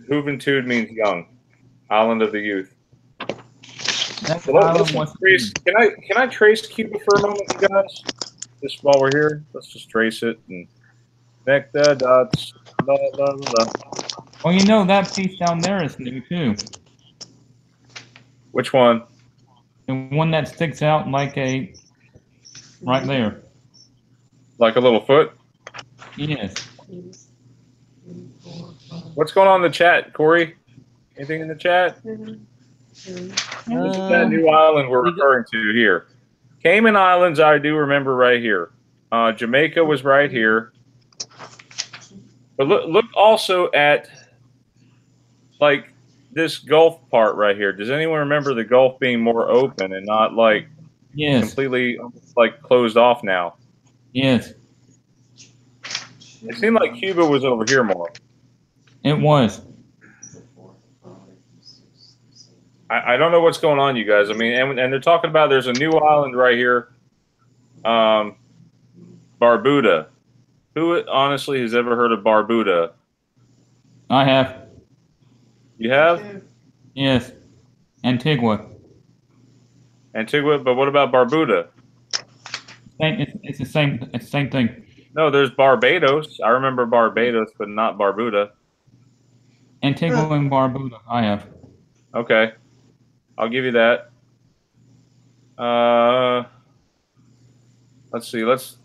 Juventud means young, island of the youth. That's So island was can I trace Cuba for a moment, you guys? Just while we're here, let's just trace it and connect the dots. La, la, la. Well, you know that piece down there is new too. Which one? The one that sticks out like a right there. Like a little foot? Yes. What's going on in the chat, Corey? Anything in the chat? This is that new island we're referring to here. Cayman Islands, I do remember right here. Jamaica was right here. But look also at like this Gulf part right here. Does anyone remember the Gulf being more open and not like completely like closed off now? Yes. It seemed like Cuba was over here more. It was. I don't know what's going on, you guys. I mean, and they're talking about there's a new island right here, Barbuda. Who honestly has ever heard of Barbuda? I have. You have? Yes. Antigua. Antigua, but what about Barbuda? It's the same. It's the same thing. No, there's Barbados. I remember Barbados, but not Barbuda. Antigua and Barbuda. I have. Okay, I'll give you that. Let's see. Let's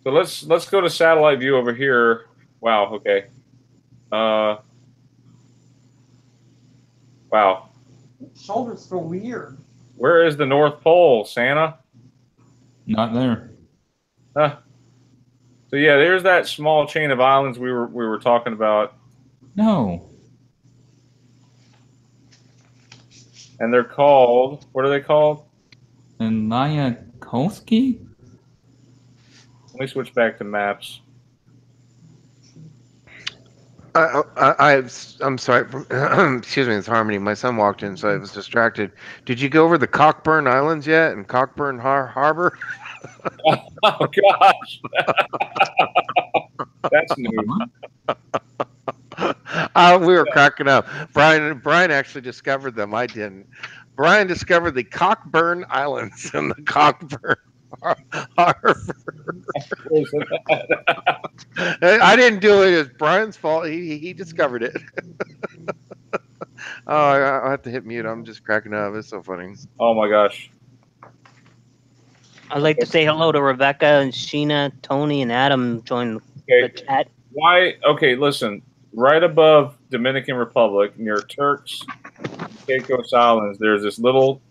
go to satellite view over here. Wow. Okay. Wow. Shoulders feel weird. Where is the North Pole, Santa? Not there. So yeah, there's that small chain of islands we were talking about. No. And they're called, what are they called? And Lyakovsky? Let me switch back to maps. I'm sorry. Excuse me, it's Harmony. My son walked in, so I was distracted. Did you go over the Cockburn Islands yet and Cockburn Harbor? Oh gosh, that's new. We were cracking up. Brian actually discovered them. I didn't. Brian discovered the Cockburn Islands and the Cockburn Harbor. I didn't do it. It's Brian's fault. He discovered it. Oh, I have to hit mute. I'm just cracking up. It's so funny. Oh my gosh. I'd like to say hello to Rebecca and Sheena, Tony, and Adam join the chat. Why? Okay, listen. Right above Dominican Republic, near Turks, Caicos Islands, there's this little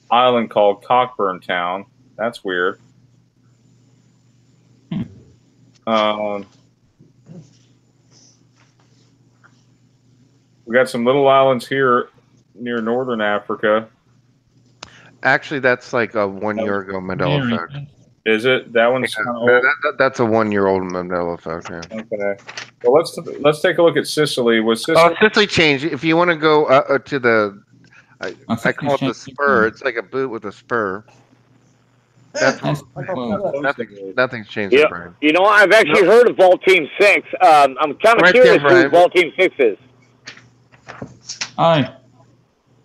island called Cockburn Town. That's weird. We got some little islands here near northern Africa. Actually, that's like a 1 year ago Mandela effect. Is it? That one's kind of old? That's a 1 year old Mandela effect. Yeah. Okay. Well, let's take a look at Sicily. Was Sicily? Oh, Sicily changed. If you want to go to the, I call it the spur. It's like a boot with a spur. Nothing's changed, Brian. You know, I've actually heard of Vault Team 6. I'm kind of curious who Vault Team 6 is. Hi.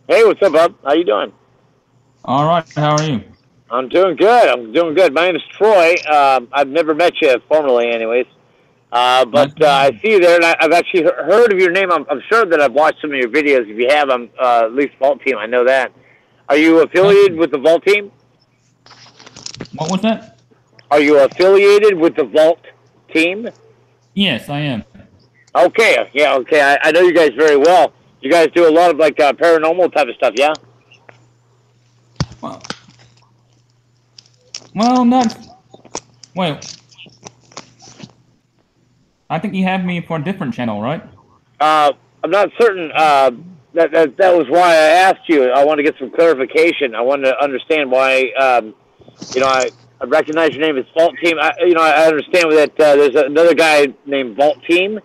Hey, what's up, bub? How you doing? All right. How are you? I'm doing good. My name is Troy. I've never met you formally, anyways. But I see you there, and I've actually heard of your name. I'm sure that I've watched some of your videos. If you have, I'm at least Vault Team. I know that. Are you affiliated with the Vault Team? What was that? Are you affiliated with the Vault Team? Yes, I am. Okay. Yeah. Okay. I know you guys very well. You guys do a lot of like paranormal type of stuff, yeah? Well, not. Wait. I think you have me for a different channel, right? I'm not certain. That was why I asked you. I want to get some clarification. I want to understand why. I recognize your name as Vault Team. I understand that there's another guy named Vault Team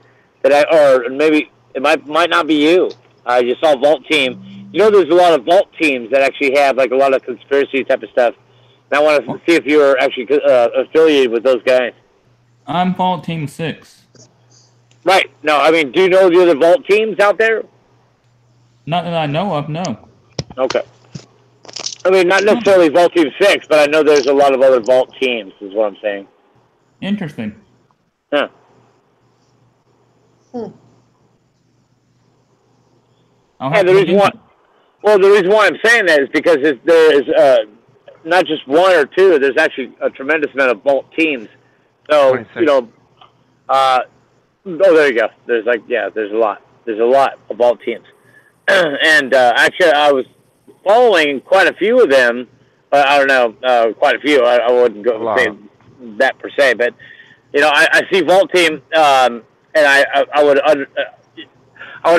or maybe it might not be you. I just saw Vault Team. You know, there's a lot of Vault Teams that actually have like a lot of conspiracy type of stuff. And I want to see if you're actually affiliated with those guys. I'm Vault Team 6. Right. No, I mean, do you know the other Vault Teams out there? Not that I know of, no. Okay. I mean, not necessarily Vault Team 6, but I know there's a lot of other Vault Teams, is what I'm saying. Interesting. Yeah. And the reason why I'm saying that is because there is not just one or two. There's actually a tremendous amount of Vault Teams. So 26. There you go. There's a lot. There's a lot of Vault Teams. And actually, I was following quite a few of them. I don't know, quite a few. I wouldn't go say that per se, but I see Vault Team, and I would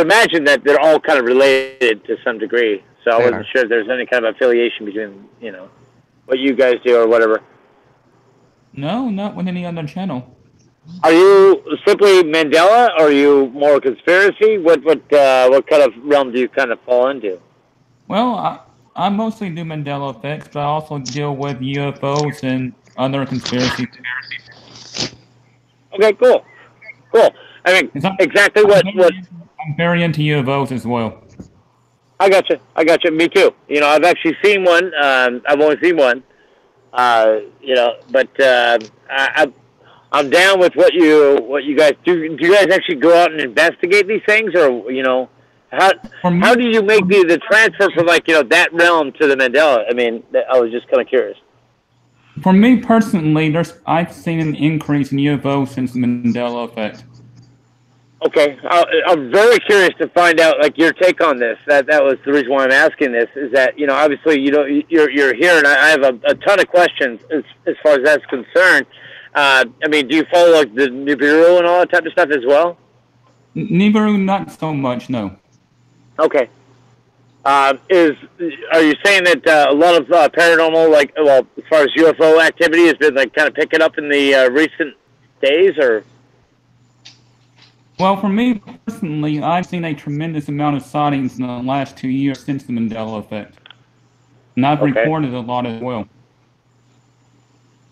imagine that they're all kind of related to some degree. So I wasn't sure if there's any kind of affiliation between what you guys do or whatever. No, not with any other channel. Are you simply Mandela, or are you more conspiracy? What kind of realm do you kind of fall into? Well, I mostly do Mandela effects, but I also deal with UFOs and other conspiracy. Okay, cool. I mean, exactly what I'm very into UFOs as well. I got you. Me too. I've actually seen one. I've only seen one. But I'm down with what you guys do. Do you guys actually go out and investigate these things, or how do you make the transfer from that realm to the Mandela? I mean, I was just kind of curious. For me personally, I've seen an increase in UFOs since the Mandela effect. Okay, I'm very curious to find out your take on this. That was the reason why I'm asking this. Is that obviously you're here, and I have a ton of questions as far as that's concerned. I mean, do you follow the Nibiru and all that type of stuff as well? Nibiru, not so much, no. Okay. Are you saying that a lot of paranormal, like, well, as far as UFO activity, has been like kind of picking up in the recent days, or? Well, for me personally, I've seen a tremendous amount of sightings in the last 2 years since the Mandela effect, and I've recorded a lot as well.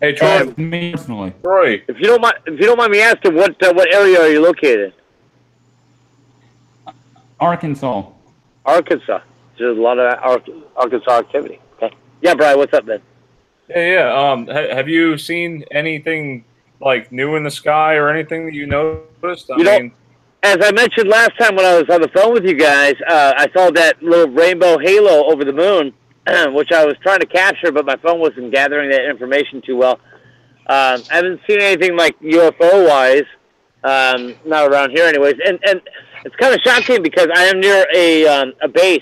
Hey, Troy. Me personally. Troy, if you don't mind me asking, what area are you located in? Arkansas. Arkansas. There's a lot of Arkansas activity. Okay. Yeah, Brian, what's up, man? Yeah. Have you seen anything like new in the sky or anything that you noticed? I mean, as I mentioned last time when I was on the phone with you guys, I saw that little rainbow halo over the moon, which I was trying to capture, but my phone wasn't gathering that information too well. I haven't seen anything like UFO-wise, not around here anyways. And it's kind of shocking because I am near a base.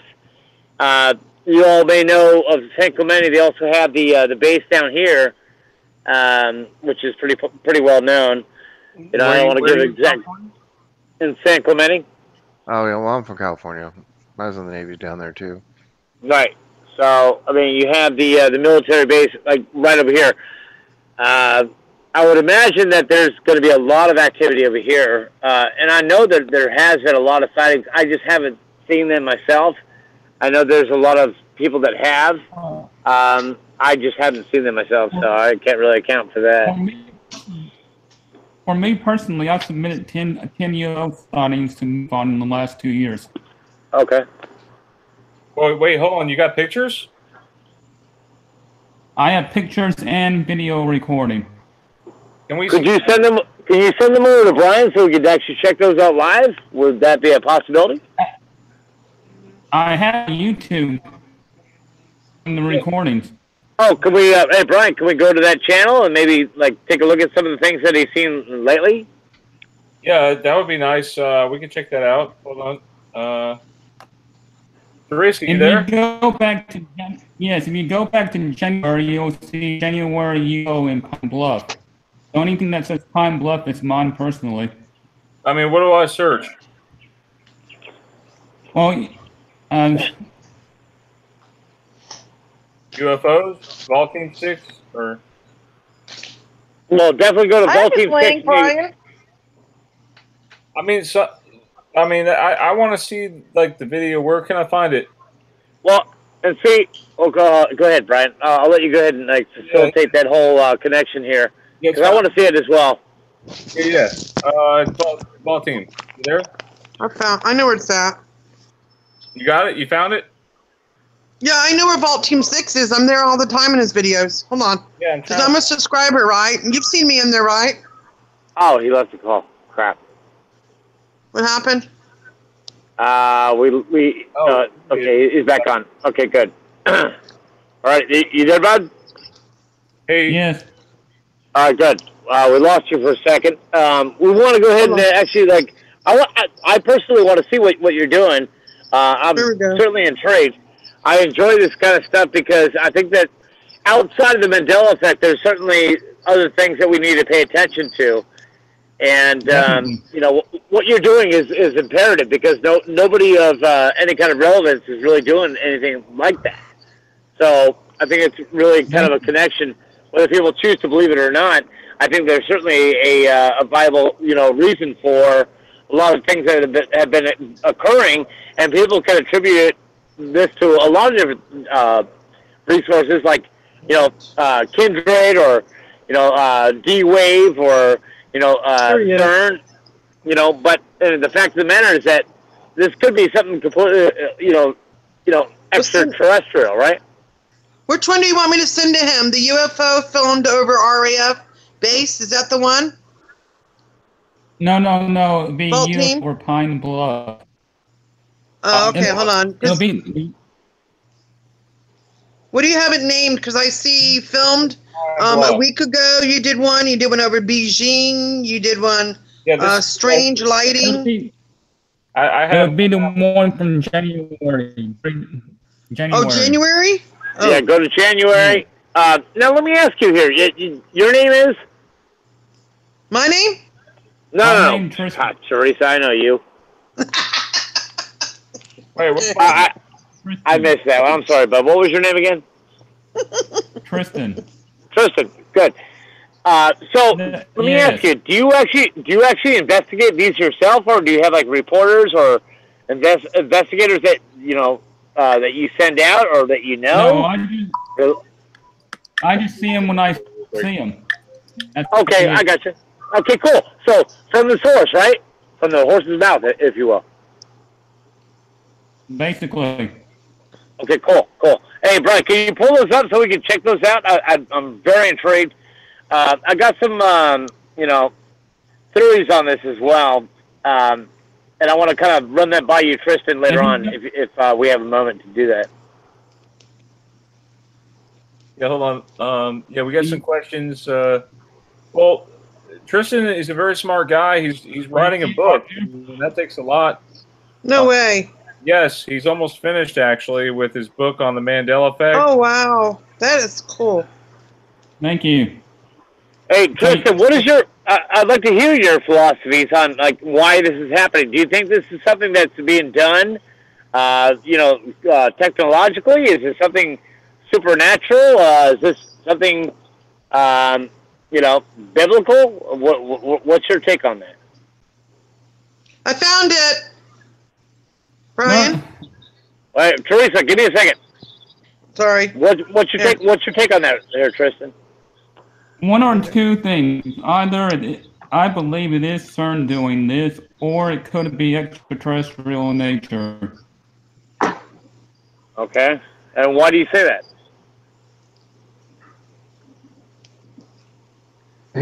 You all may know of San Clemente. They also have the base down here, which is pretty well known. You know, I don't want to give exact in San Clemente. Oh yeah, well I'm from California. I was in the Navy down there too. Right. So I mean, you have the military base like right over here. I would imagine that there's going to be a lot of activity over here, and I know that there has been a lot of sightings. I just haven't seen them myself. I know there's a lot of people that have. I just haven't seen them myself, so I can't really account for that. For me personally, I've submitted 10 UFO sightings to move on in the last 2 years. Okay. Well, wait, hold on. You got pictures? I have pictures and video recording. Could you send them? Can you send them over to Brian so we could actually check those out live? Would that be a possibility? I have YouTube in the recordings. Oh, can we? Hey, Brian, can we go to that channel and maybe like take a look at some of the things that he's seen lately? Yeah, that would be nice. We can check that out. Hold on. Theresa, you there? If you go back to if you go back to January, you'll see January UFO in Pine Bluff. The only thing that says Pine Bluff is mine personally. I mean, what do I search? Well, UFOs, Vault Team 6, or? Well, definitely go to Vault Team 6. Brian. I want to see like the video. Where can I find it? Well, and see. Oh, go ahead, Brian. I'll let you go ahead and like facilitate that whole connection here because I want to see it as well. Yeah. Vault Team. You there? I know where it's at. You got it? You found it? Yeah, I know where Vault Team 6 is. I'm there all the time in his videos. Hold on. Yeah, because I'm a subscriber, right? And you've seen me in there, right? Oh, he left the call. Crap. What happened? Okay, he's back on. Okay, good. All right, you there, bud? Hey. Yes. All right, good. We lost you for a second. We want to go ahead and actually, like, I personally want to see what you're doing. I'm certainly intrigued. I enjoy this kind of stuff because I think that outside of the Mandela effect, there's certainly other things that we need to pay attention to. And, you know, what you're doing is imperative because nobody of any kind of relevance is really doing anything like that. So I think it's really kind of a connection. Whether people choose to believe it or not, I think there's certainly a viable, you know, reason for a lot of things that have been occurring, and people can attribute this to a lot of different resources like, you know, Kindred or, you know, D-Wave or, you know, CERN, you know, but the fact of the matter is that this could be something completely, you know, extraterrestrial, right? Which one do you want me to send to him? The UFO filmed over RAF base? Is that the one? No. The UFO or Pine Bluff. Oh, okay, hold on. It'll be. What do you have it named? Because I see filmed a week ago. You did one over Beijing. You did one. Strange lighting. I have. It'll be the one from January. Oh, January? Oh. Yeah, go to January. Now let me ask you here. Your name is? My name? No. Theresa, I know you. Wait, what? I missed that one. I'm sorry, bud. What was your name again? Tristan. Tristan. Good. So let me ask you: Do you actually investigate these yourself, or do you have like reporters or investigators that that you send out or that you know? No, I just see him when I see him. Okay, I got you. Okay, cool. So from the source, right? From the horse's mouth, if you will. Basically. Okay, cool. Hey, Brian, can you pull those up so we can check those out? I'm very intrigued. I got some, theories on this as well, and I want to kind of run that by you, Tristan, later on, if we have a moment to do that. Yeah, hold on. Yeah, we got some questions. Well, Tristan is a very smart guy. He's writing a book. And that takes a lot. No way. Yes, he's almost finished actually with his book on the Mandela effect. Oh wow, that is cool. Thank you. Hey, Tristan, what is your? I'd like to hear your philosophies on like why this is happening. Do you think this is something that's being done, technologically? Is this something supernatural? Is this something, biblical? What's your take on that? I found it, Brian. All right, Theresa, give me a second. Sorry. What's your take? What's your take on that, there, Tristan? One or two things. Either I believe it is CERN doing this, or it could be extraterrestrial in nature. Okay. And why do you say that?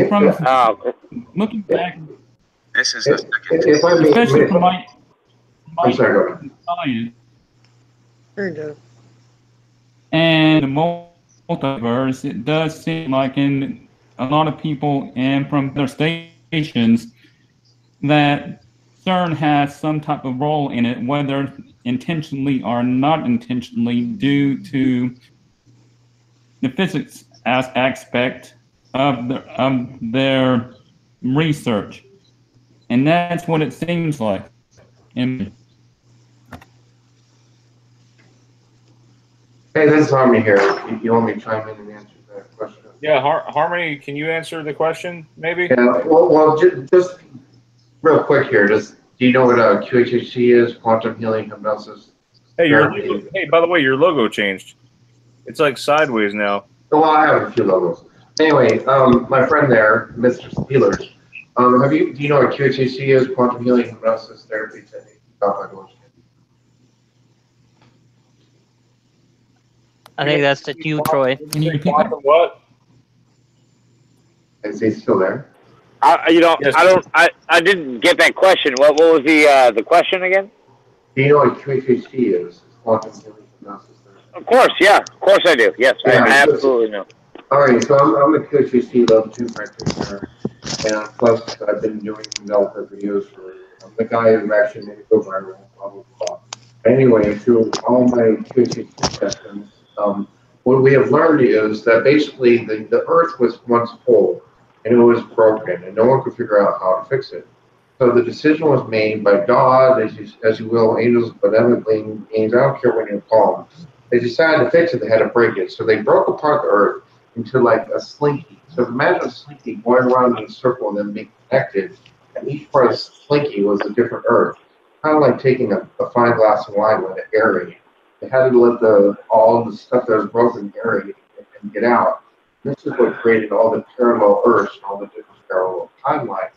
From looking back, This is the second. If I may, especially from my I'm sorry, go ahead. science There you go. and the multiverse, it does seem like in a lot of people and from their stations that CERN has some type of role in it, whether intentionally or not intentionally, due to the physics aspect of their research. And that's what it seems like. Hey, this is Harmony here. You want me to chime in and answer that question? Yeah, Harmony, can you answer the question, maybe? Yeah, well just real quick here. Do you know what QHHC is? Quantum healing hypnosis. Hey, hey, by the way, your logo changed. It's like sideways now. Well, I have a few logos. Anyway, my friend there, Mr. Steelers, do you know what QHHC is? Quantum healing hypnosis therapy technique. I think that's to you, Troy. What? Is he still there? Yes. I didn't get that question. What was the question again? Do you know what QHHC is? Quantum healing hypnosis therapy. Of course, yeah. Of course I do. Yes, Yeah, I absolutely know. All right, so I'm a QHHC level 2 practitioner, and plus I've been doing developer videos for the guy who actually made it go viral, blah, blah, blah. Anyway, through all my QHHC sessions, what we have learned is that basically the Earth was once whole, and it was broken, and no one could figure out how to fix it. So the decision was made by God, as you will, angels, benevolent beings, I don't care what you call them. They decided to fix it, they had to break it. So they broke apart the Earth into like a slinky. So imagine a slinky going around in a circle and then being connected, and each part of the slinky was a different Earth. Kind of like taking a fine glass of wine with an aerate. They had to let all the stuff that was broken aerate and get out. This is what created all the parallel Earths and all the different parallel timelines.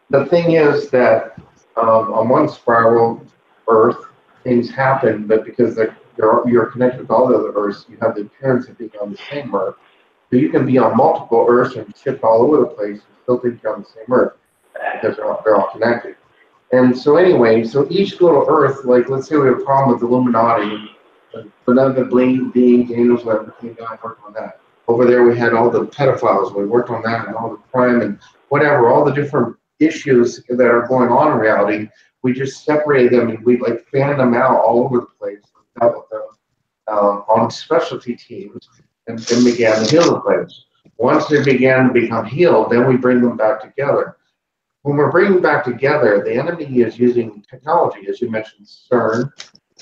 The thing is that on one spiral Earth, things happen, but because you're connected with all the other Earths, you have the appearance of being on the same Earth. So you can be on multiple Earths and shift all over the place and still think you're on the same Earth because they're all connected. And so anyway, so each little Earth, like let's say we have a problem with the Illuminati, benevolent beings, angels, whatever, came down and worked on that. Over there we had all the pedophiles, we worked on that, and all the crime and whatever, all the different issues that are going on in reality, we just separated them and we like fanned them out all over the place, dealt with them on specialty teams, and then began to heal the place. Once they began to become healed, then we bring them back together. When we're bringing back together, the enemy is using technology, as you mentioned, CERN,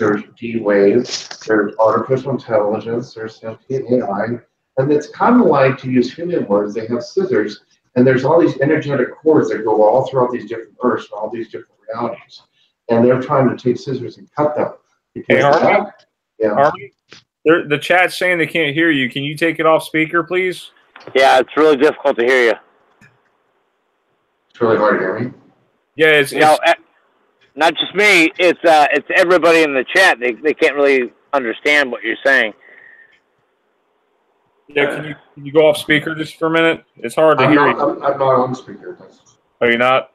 there's D-Wave, there's artificial intelligence, there's sentient AI, and it's kind of like, to use human words, they have scissors, and there's all these energetic cords that go all throughout these different Earths and all these different realities. And they're trying to take scissors and cut them. Hey, Harvey? Yeah. Harvey? The chat's saying they can't hear you. Can you take it off speaker, please? Yeah, it's really difficult to hear you. It's really hard to hear me. Yeah, it's not just me. It's everybody in the chat. They can't really understand what you're saying. Yeah, can you go off speaker just for a minute? It's hard to hear you. I'm not on speaker. Are you not?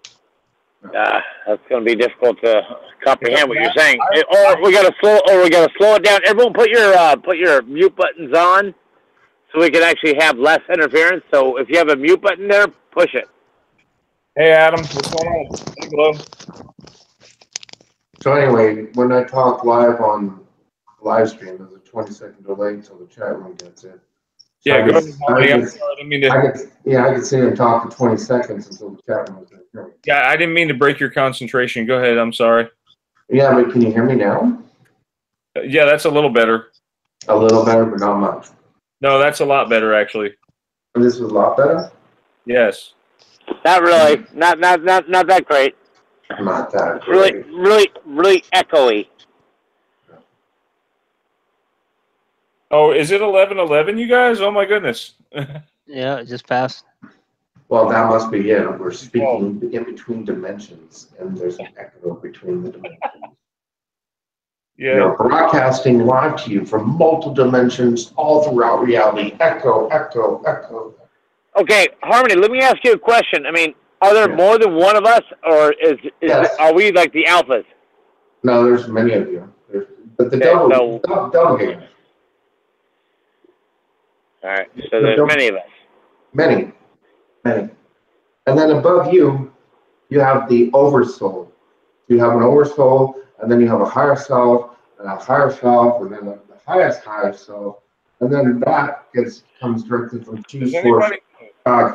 That's going to be difficult to comprehend what you're saying. Or we got to slow it down. Everyone, put your mute buttons on, so we can actually have less interference. So if you have a mute button there, push it. Hey, Adam, what's going on? Hey, Glow. So anyway, when I talk live on live stream, there's a 20-second delay until the chat room gets in. So Yeah, go ahead. I could sit and talk for 20 seconds until the chat room is in. Yeah, I didn't mean to break your concentration. Go ahead. I'm sorry. Yeah, but can you hear me now? Yeah, that's a little better. A little better, but not much. No, that's a lot better, actually. This is a lot better? Yes. Not really. Not that great. Not that great. Really echoey. Oh, is it 11:11, you guys? Oh my goodness. Yeah, it just passed. Well, that must be it. We're speaking in between dimensions, and there's an echo between the dimensions. Yeah. We're broadcasting live to you from multiple dimensions all throughout reality. Echo, echo, echo. Okay, Harmony, let me ask you a question. I mean, are there more than one of us, or are we like the alphas? No, there's many of you. But the double game. All right, so there's many of us. Many. And then above you, you have the oversoul. You have an oversoul, and then you have a higher self, and a higher self, and then the highest higher self, and then that comes directly from Chief Source,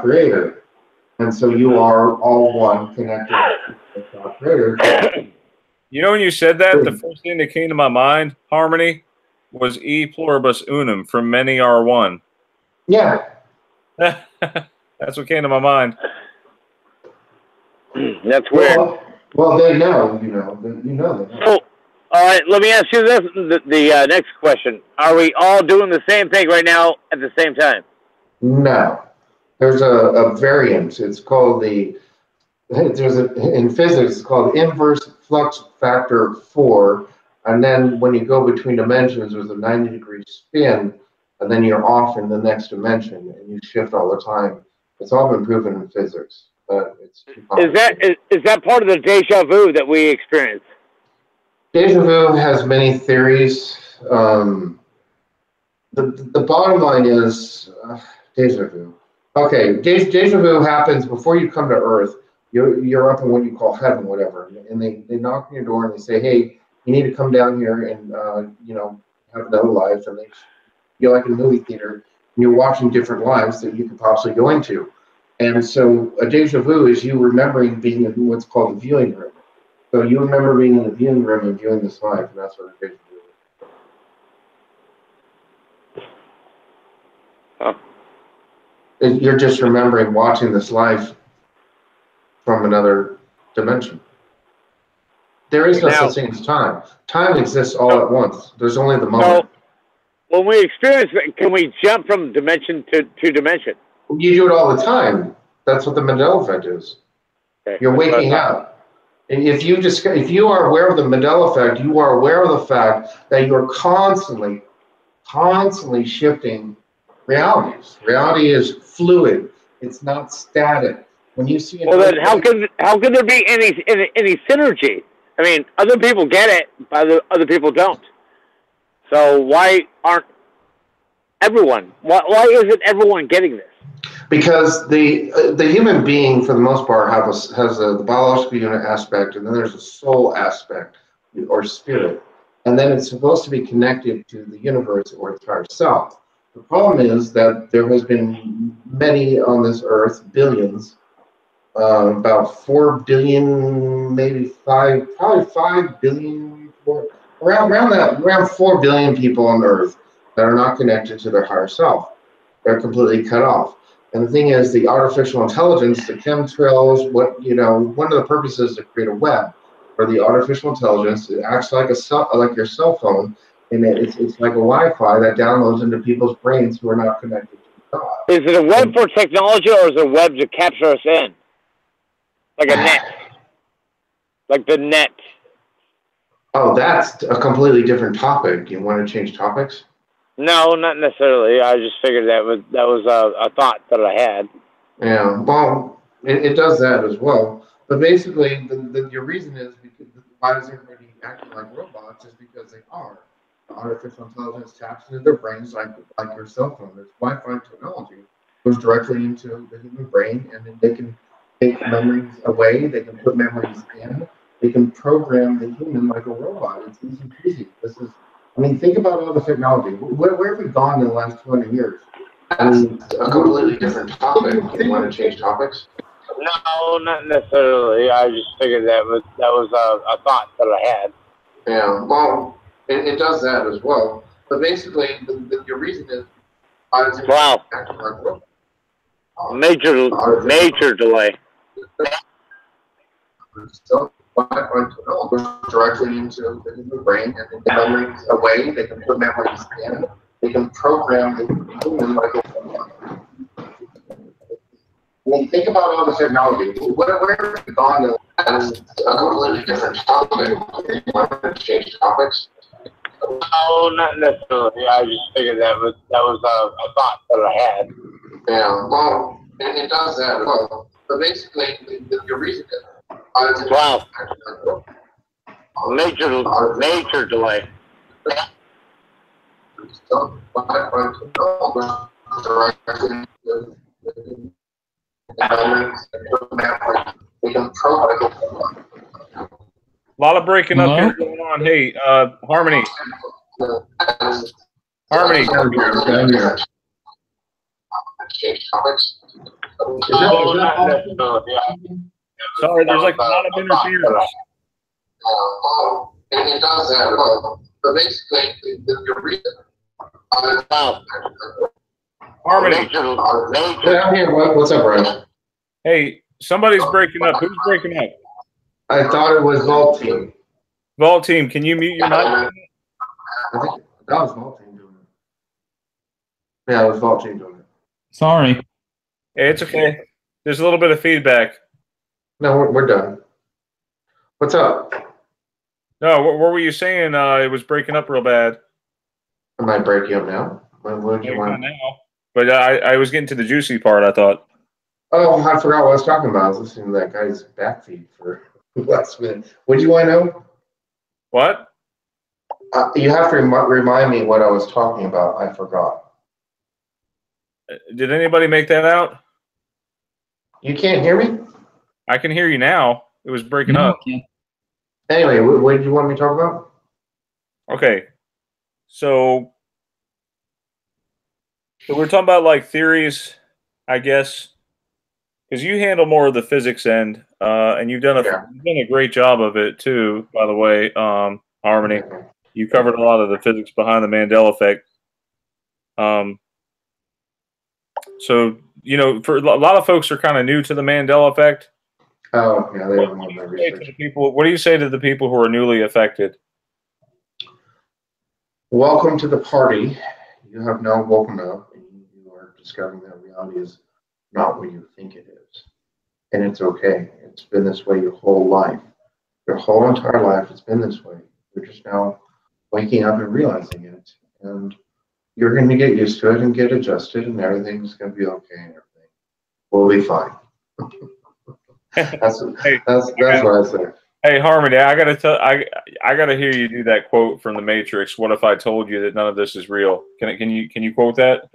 Creator. And so you are all one connected with God Creator. You know, when you said that, the first thing that came to my mind, Harmony, was E pluribus unum, from many are one. Yeah. That's what came to my mind. That's weird. Well, they know, you know. So, all right, let me ask you this: the next question: are we all doing the same thing right now at the same time? No, there's a variance. It's called in physics, it's called inverse flux factor 4, and then when you go between dimensions, there's a 90-degree spin, and then you're off in the next dimension, and you shift all the time. It's all been proven in physics, but it's too complicated. Is that part of the deja vu that we experience? Deja vu has many theories. The bottom line is deja vu. Okay, deja vu happens before you come to Earth. You're up in what you call heaven, whatever, and they knock on your door and they say, "Hey, you need to come down here and have another life." And you're like in a movie theater, and you're watching different lives that you could possibly go into. And so a deja vu is you remembering being in what's called the viewing room. So you remember being in the viewing room and viewing this life, and that's what a deja vu is. Huh. You're just remembering watching this life from another dimension. There is no such thing as time. Time exists all at once. There's only the moment. So, when we experience it, can we jump from dimension to dimension? You do it all the time. That's what the Mandela effect is. Okay. You're waking up. And if you are aware of the Mandela effect, you are aware of the fact that you're constantly shifting realities. Reality is fluid. It's not static. When you see then how can there be any synergy? I mean, other people get it, but other people don't. So why aren't everyone? Why isn't everyone getting this? Because the human being, for the most part, has the biological unit aspect, and then there's a soul aspect, or spirit, and then it's supposed to be connected to the universe or its higher self. The problem is that there has been many on this earth, billions, about 4 billion, maybe probably 5 billion around 4 billion people on Earth that are not connected to their higher self. They're completely cut off. And the thing is, the artificial intelligence, the chemtrails, one of the purposes is to create a web for the artificial intelligence. It acts like like your cell phone, and it's like a Wi-Fi that downloads into people's brains who are not connected to God. Is it a web for technology, or is it a web to capture us in? Like a net. Like the net. Oh, that's a completely different topic. You want to change topics? No, not necessarily. I just figured that was a thought that I had. Yeah, well, it does that as well. But basically, your reason is because why is everybody acting like robots is because they are. The artificial intelligence taps into their brains like your cell phone. There's Wi-Fi technology goes directly into the human brain, and then they can take memories away. They can put memories in. They can program the human like a robot. It's easy peasy. Think about all the technology. Where have we gone in the last 200 years? It's a completely different topic. You want to change topics? No, not necessarily. I just figured that was a thought that I had. Yeah, well, it does that as well. But basically, your reason is wow. Major delay. So, directly into the brain, and then memories away. They can put memories in. They can program the human like think about all the technology. Where have we gone? It's a completely different topic. You want to change topics? No, not necessarily. I just figured that was a thought that I had. Yeah, well, it does that as well. But basically, your reason is wow. Major delay. A lot of breaking up here going on. Hey, Harmony. Harmony. Sorry, there's like a lot of interference. It does that well. But basically, your reason. Harmony. Yeah, I'm here. What's up, Rena? Hey, somebody's breaking up. Who's breaking up? I thought it was Vault Team. Vault Team, can you mute your mic? I think that was Vault Team doing it. Yeah, it was Vault Team doing it. Sorry. Hey, it's okay. There's a little bit of feedback. No, we're done. What's up? No, what were you saying? It was breaking up real bad. Am I breaking up now? What do you want? Now. But I was getting to the juicy part, I thought. Oh, I forgot what I was talking about. I was listening to that guy's backfeed for last minute. What do you want to know? What? You have to remind me what I was talking about. I forgot. Did anybody make that out? You can't hear me? I can hear you now. It was breaking up. Anyway, what did you want me to talk about? Okay. So we're talking about like theories, I guess, because you handle more of the physics end, and you've done a great job of it too. By the way, Harmony, you covered a lot of the physics behind the Mandela effect. So for a lot of folks are kind of new to the Mandela effect. Oh yeah, they don't want my research. What do you say to the people who are newly affected? Welcome to the party. You have now woken up, and you are discovering that reality is not what you think it is. And it's okay. It's been this way your whole life. Your whole entire life, it's been this way. You're just now waking up and realizing it. And you're going to get used to it and get adjusted, and everything's going to be okay, and everything will be fine. That's what I say. Hey, Harmony, I gotta hear you do that quote from The Matrix. What if I told you that none of this is real? Can you quote that?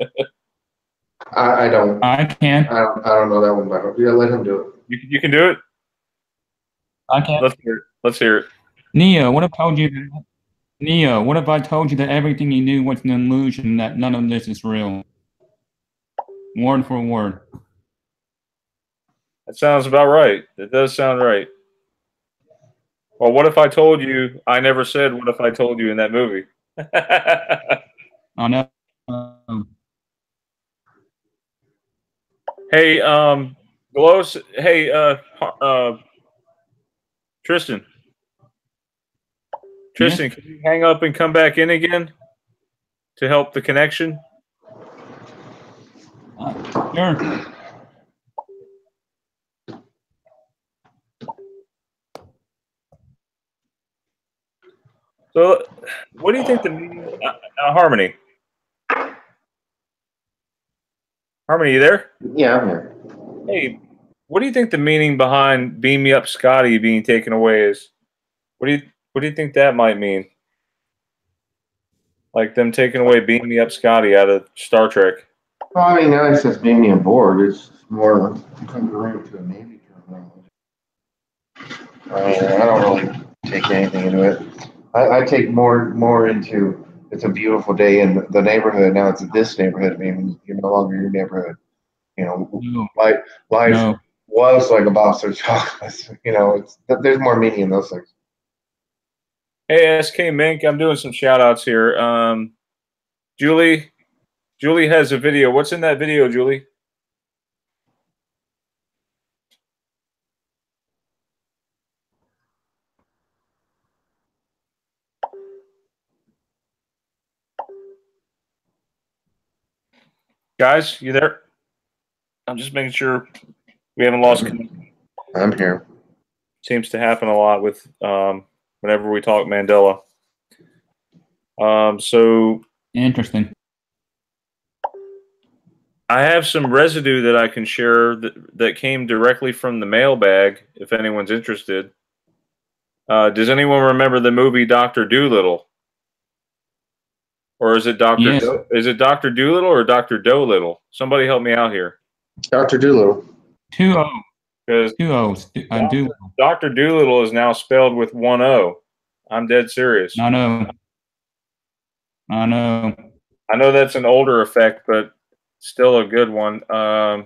I don't. I can. I don't know that one by heart. Yeah, let him do it. You can do it. I can. Let's hear it. Neo, what if I told you? Neo, what if I told you that everything you knew was an illusion, that none of this is real? Word for word. That sounds about right. It does sound right. Well, what if I told you? I never said what if I told you in that movie. Oh no. Hey, Glos. Hey, Tristan. Tristan, can you hang up and come back in again to help the connection? Sure. So, what do you think the meaning? Harmony. Harmony, you there? Yeah, I'm here. Hey, what do you think the meaning behind "Beam Me Up, Scotty" being taken away is? What do you think that might mean? Like them taking away "Beam Me Up, Scotty" out of Star Trek. Well, I mean, now it's just being aboard. It's more congruent to a Navy terminology. I mean, I don't really take anything into it. I take more into it's a beautiful day in the neighborhood. Now it's this neighborhood. I mean, you're no longer your neighborhood. You know, No. life No. was like a box of chocolates. You know, there's more meaning in those things. Hey, SK Mink, I'm doing some shout outs here. Julie has a video. What's in that video, Julie? Guys, you there? I'm just making sure we haven't lost connection. I'm here. Seems to happen a lot with whenever we talk Mandela. So Interesting. I have some residue that I can share that came directly from the mailbag. If anyone's interested, does anyone remember the movie Dr. Dolittle? Or is it Dr. Yes. Is it Dr. Dolittle or Dr. Dolittle? Somebody help me out here. Dr. Dolittle. 2 O. Because 2 O's. Dr. Dolittle is now spelled with 1 O. I'm dead serious. I know. I know. I know that's an older effect, but still a good one. I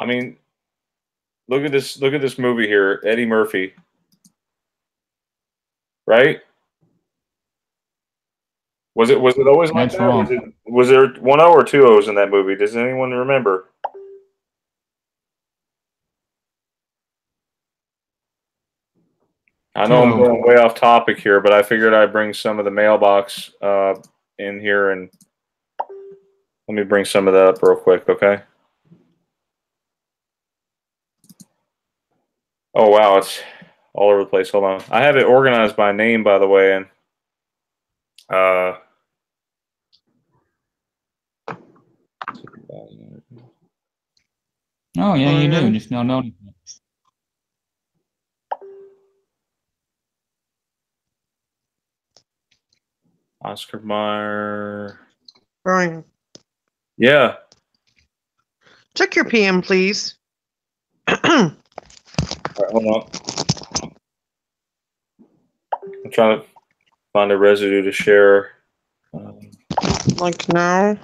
mean, look at this. Look at this movie here, Eddie Murphy. Right? Was it always like That's that? wrong. Was there 1 O or 2 O's in that movie? Does anyone remember? I know I'm going way off topic here, but I figured I'd bring some of the mailbox in here, and let me bring some of that up real quick, okay? Oh, wow, it's all over the place. Hold on. I have it organized by name, by the way, and Oh, yeah, you do. Just don't know. Oscar Mayer. Brian, Yeah. check your PM, please. All right, hold on. I'm trying to find a residue to share. Like now.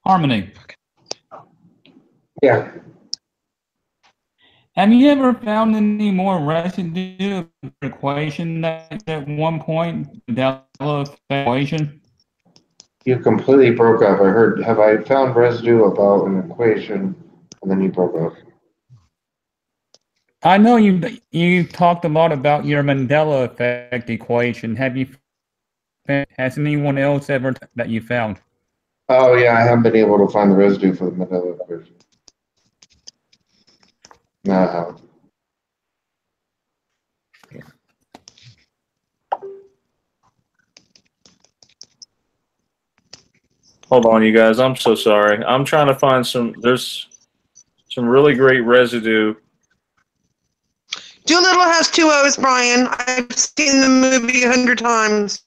Harmony. Yeah. Have you ever found any more residue of the equation that at one point, the Mandela equation? You completely broke up. I heard, have I found residue about an equation? And then you broke up. I know you talked a lot about your Mandela effect equation. Has anyone else ever that you found? Oh, yeah, I haven't been able to find the residue for the Mandela equation. No, I haven't. Hold on, you guys. I'm so sorry. I'm trying to find there's some really great residue. Doolittle has 2 O's, Brian. I've seen the movie 100 times.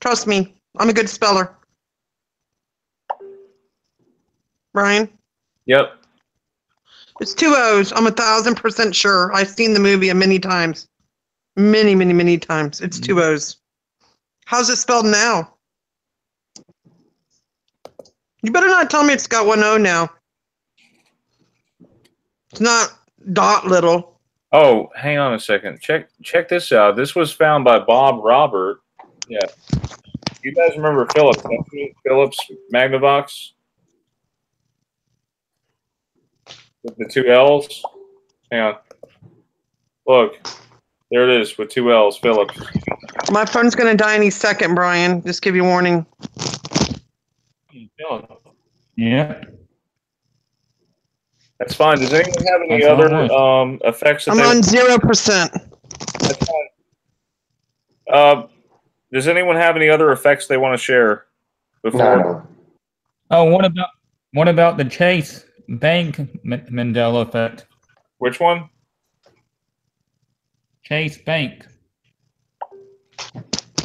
Trust me, I'm a good speller. Brian? Yep. It's 2 O's. I'm 1,000% sure. I've seen the movie many times. Many, many, many times. It's 2 O's. How's it spelled now? You better not tell me it's got 1 O now. It's not dot little. Oh, hang on a second. Check this out. This was found by Bob Robert. Yeah. You guys remember Phillips? Phillips Magnavox? With the 2 L's? Hang on. Look. There it is with 2 L's, Phillips. My phone's going to die any second, Brian. Just give you warning. Yeah. That's fine. Does anyone have any other effects? I'm on 0%. That's fine. Does anyone have any other effects they want to share before? No. Oh, what about the Chase Bank Mandela effect? Which one? Chase Bank.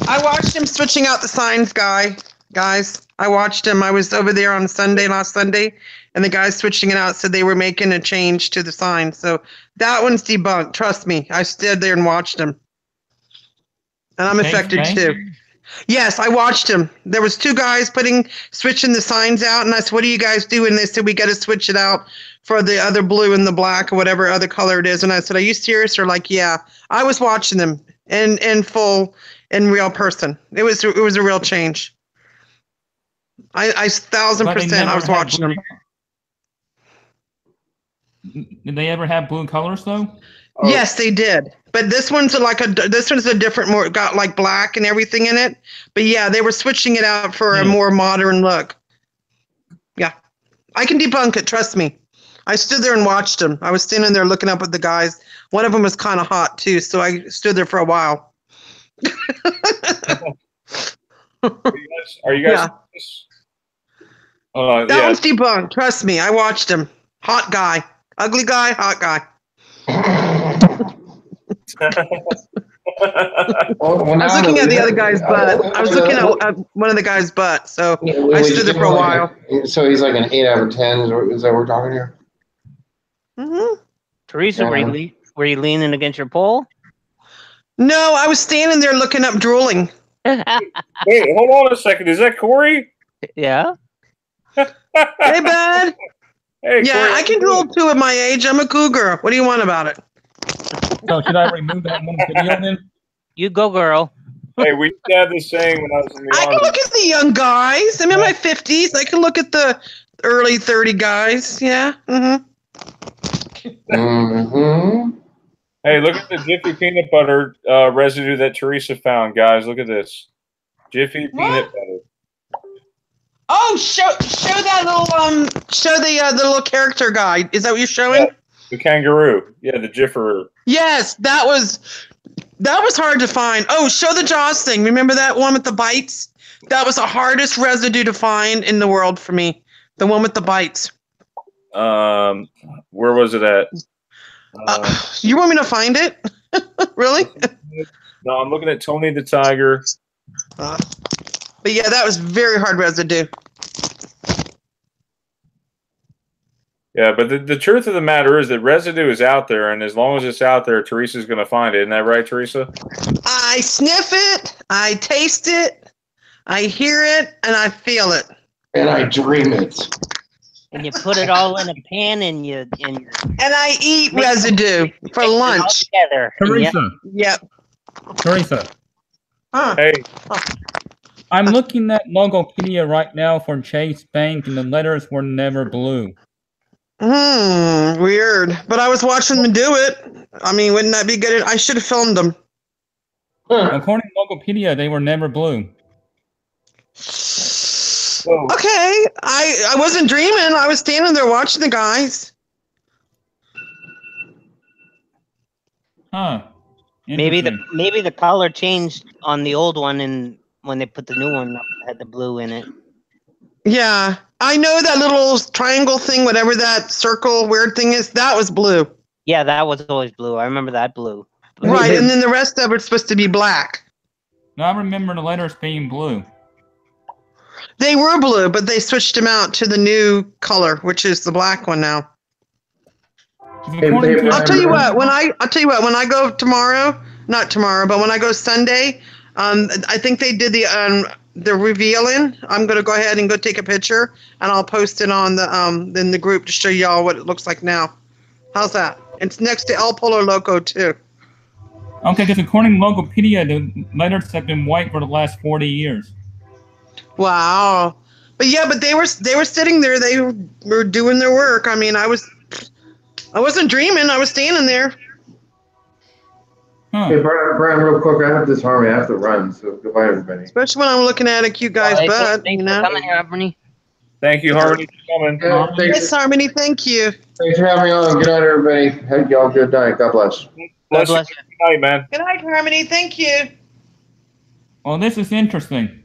I watched him switching out the signs, guys. I watched him. I was over there on last Sunday, and the guys switching it out said they were making a change to the sign. So that one's debunked. Trust me. I stood there and watched him. And I'm affected too. Yes, I watched him. There was 2 guys switching the signs out, and I said, "What are you guys doing?" They said, "We got to switch it out for the other blue and the black or whatever other color it is." And I said, "Are you serious?" Or like, "Yeah." I was watching them in full, in real person. It was a real change. I 1,000%. I was watching them. Did they ever have blue colors though? Oh. Yes, they did. But this one's a different, more got like black and everything in it. But yeah, they were switching it out for a more modern look. Yeah, I can debunk it. Trust me. I stood there and watched them. I was standing there looking up at the guys. One of them was kind of hot too, so I stood there for a while. Are you guys? Yeah. That one's debunked. Trust me. I watched him. Hot guy, ugly guy, hot guy. I was looking at the other guy's butt. I was looking at one of the guy's butt, so I stood there for a while. So he's like an 8 out of 10. Is that what we're talking here? Mm-hmm. Teresa, were you leaning against your pole? No, I was standing there looking up, drooling. Wait, hold on a second. Is that Corey? Yeah. Hey, bud. Hey, yeah, Corey, I can drool too at my age. I'm a cougar. What do you want about it? So should I remove that one video then? You go, girl. Hey, we had this saying when I was in the I army. can look at the young guys. I'm in my 50s. I can look at the early 30 guys. Yeah. Mm-hmm. Mm-hmm. Hey, look at the Jiffy peanut butter residue that Theresa found, guys. Look at this. Jiffy peanut butter. Oh, show that little show the little character guide. Is that what you're showing? Yeah, the kangaroo. Yeah, the Jifferoo. Yes, that was hard to find. Oh, show the Jaws thing. Remember that one with the bites? That was the hardest residue to find in the world for me. The one with the bites. Where was it at? You want me to find it? Really? No, I'm looking at Tony the Tiger. But yeah, that was very hard residue. Yeah, but the truth of the matter is that residue is out there, and as long as it's out there, Teresa's going to find it. Isn't that right, Theresa? I sniff it, I taste it, I hear it, and I feel it. And I dream it. And you put it all in a pan and I eat residue for lunch. Together. Teresa. Yep. Teresa. Huh. Hey. I'm looking at Logopedia right now for Chase Bank, and the letters were never blue. Weird. But I was watching them do it. I mean, wouldn't that be good? I should have filmed them. According to Logopedia, they were never blue. Okay, I wasn't dreaming. I was standing there watching the guys. Huh. Maybe the color changed on the old one, and when they put the new one up, it had the blue in it. Yeah, I know that little triangle thing, whatever that circle weird thing is, that was blue. Yeah, that was always blue. I remember that blue. Right, and then the rest of it's supposed to be black. No, I remember the letters being blue. They were blue, but they switched them out to the new color, which is the black one now. According to I'll tell you what. When I go tomorrow, not tomorrow, but when I go Sunday, I think they did the revealing. I'm gonna go ahead and go take a picture, and I'll post it on the in the group to show y'all what it looks like now. How's that? It's next to El Polo Loco too. Okay, because according to Logopedia, the letters have been white for the last 40 years. Wow. But yeah, but they were sitting there. They were doing their work. I mean, I wasn't dreaming. I was standing there. Huh. Hey, Brian, real quick, I have this Harmony. I have to run, so goodbye, everybody. Especially when I'm looking at a cute guy's butt. Thanks You for know. coming here, Harmony. Thank you, Harmony, for coming. Yeah, Yes, Harmony. Thank you. thanks for having me on. Good night, everybody. Have y'all a good night. God bless. God bless you. Good night, man. Good night, Harmony. Thank you. Well, this is interesting.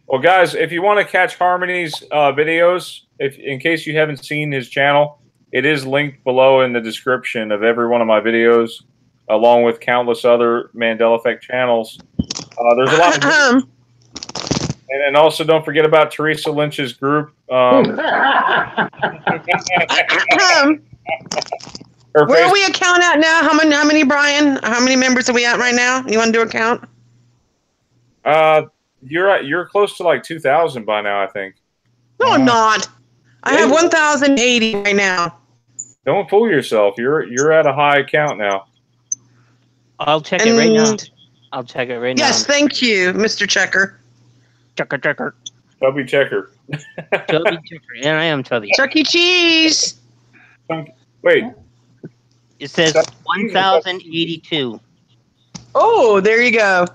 Well, guys, if you want to catch Harmony's videos, in case you haven't seen his channel, it is linked below in the description of every one of my videos, along with countless other Mandela Effect channels. There's a lot of and also don't forget about Theresa Lynch's group. Where are we a count at now? How many, Brian? How many members are we at right now? You want to do a count? You're close to like 2,000 by now, I think. No, I'm not. I have 1,080 right now. Don't fool yourself. You're at a high count now. I'll check it right now. I'll check it right now. Yes, thank you, Mr. Checker. Checker. Chubby Checker. Chubby Checker. Yeah, I am Chubby. Chuck E. Cheese. Wait. It says 1,082. Oh, there you go.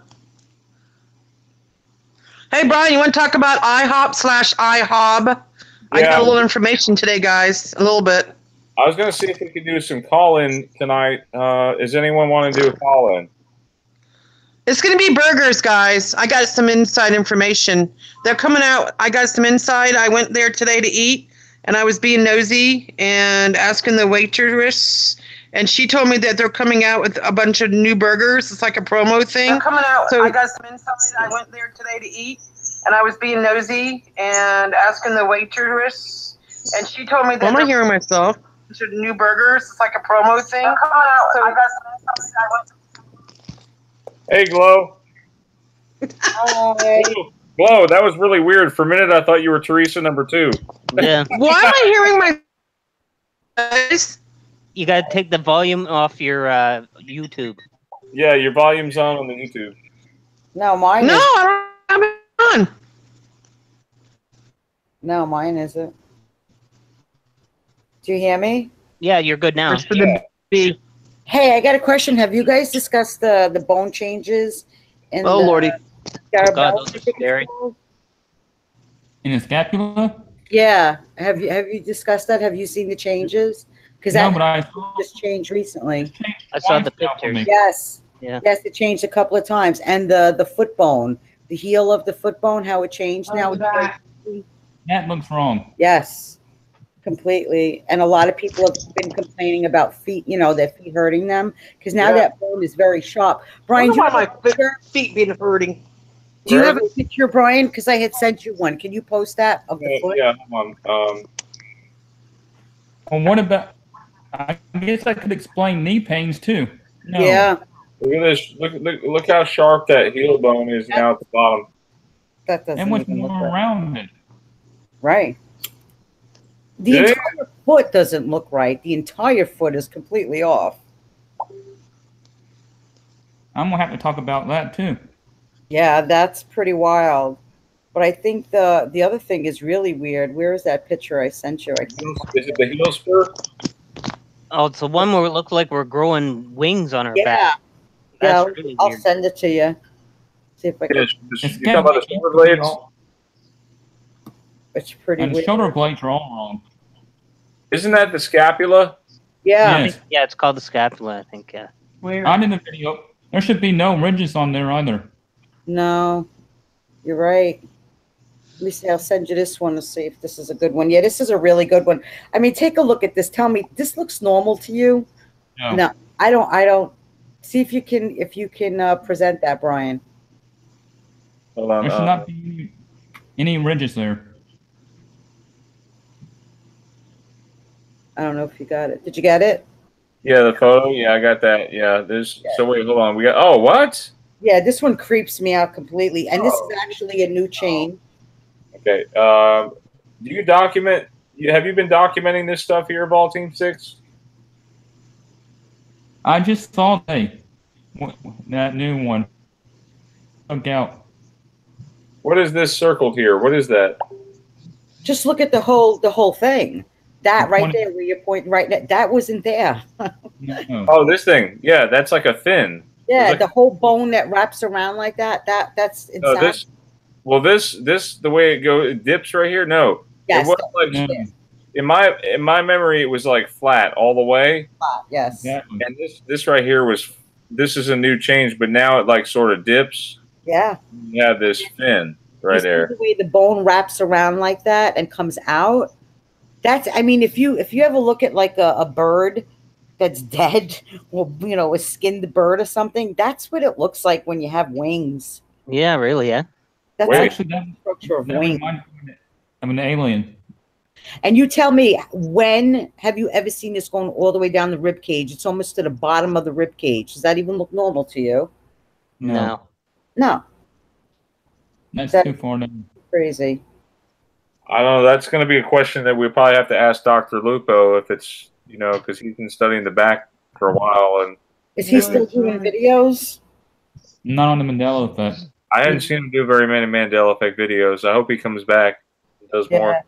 Hey, Brian, you want to talk about IHOP/IHOB? I got a little information today, guys. A little bit. I was going to see if we could do some call-in tonight. Is anyone want to do a call-in? It's going to be burgers, guys. I got some inside information. They're coming out. I got some inside. I went there today to eat, and I was being nosy and asking the waitress, and she told me that they're coming out with a bunch of new burgers. It's like a promo thing. They're coming out. So I got some inside. I went there today to eat, and I was being nosy and asking the waitress, and she told me that. Am I hearing myself? New burgers. It's like a promo thing. They're coming out. So I got some inside. I went. Hey, Glow. Hi. Glow, that was really weird. For a minute, I thought you were Theresa number 2. Yeah. Why am I hearing my voice? You gotta take the volume off your YouTube. Yeah, your volume's on the YouTube. No, mine No, is. I don't have it on. No, mine isn't. Do you hear me? Yeah, you're good now. Hey, I got a question. Have you guys discussed the bone changes? In Oh, Lordy. God, those are scary. In the scapula? Yeah. Have you discussed that? Have you seen the changes? Because No, that but I just changed recently. I saw the pictures. Yes. Yeah. Yes, it changed a couple of times. And the foot bone, the heel of the foot bone, how it changed now. That looks wrong. Yes. Completely. And a lot of people have been complaining about feet, their feet hurting them. Because now that bone is very sharp. Brian, do you have my a picture? feet being hurting. Do you have a picture, Brian? Because I had sent you one. Can you post that of the foot? Yeah, hold on. Well, what about? I guess I could explain knee pains too. No. Yeah. Look at this. Look how sharp that heel bone is now at the bottom. That doesn't And what's even look more right. around it? Right. The Yeah. entire foot doesn't look right. The entire foot is completely off. I'm gonna have to talk about that too. Yeah, that's pretty wild. But I think the other thing is really weird. Where is that picture I sent you? I can't. Is it the heel spur? Oh, it's the one where it looks like we're growing wings on our back. Yeah, That's really I'll weird. send it to you. See if I can. You talking about the shoulder blades? It's pretty And the weird. shoulder blades are all wrong. Isn't that the scapula? Yeah. Yes. Yeah, it's called the scapula, I think. Yeah. Not in the video. There should be no ridges on there either. No, you're right. Let me see. I'll send you this one to see if this is a good one. Yeah, this is a really good one. I mean, take a look at this. Tell me, this looks normal to you? No. I don't. See if you can present that, Brian. Hold on. There should not be any ridges there. I don't know if you got it. Did you get it? Yeah, the photo. Yeah, I got that. Yeah, there's. So wait, hold on. We got. Oh, what? Yeah, this one creeps me out completely. And this is Oh. actually a new chain. Okay. Do you document? Have you been documenting this stuff here, Ball Team 6? I just saw that new one. Look out. What is this circled here? What is that? Just look at the whole thing. That right there where you're pointing right now, that wasn't there. No. Oh, this thing. Yeah, that's like a fin. Yeah, Like, the whole bone that wraps around like that. That's no, insane. this the way it goes, it dips right here. No, Yes, it was like in my memory, it was like flat all the way. yes. Exactly. And this right here this is a new change, but now it like sort of dips. Yeah. You have this fin right You see there. the way the bone wraps around like that and comes out. That's, I mean, if you ever look at like a bird that's dead, or you know, a skinned bird or something, that's what it looks like when you have wings. Yeah, really, yeah. That's Wait. like Actually, the structure of that wings. reminds me of an alien. And you tell me, when have you ever seen this going all the way down the rib cage? It's almost to the bottom of the rib cage. Does that even look normal to you? No. No. That's That- too far down. Crazy. I don't know. That's going to be a question that we probably have to ask Dr. Lupo if it's, because he's been studying the back for a while, and Is he still doing videos? Not on the Mandela effect. I hadn't seen him do very many Mandela effect videos. I hope he comes back and does more.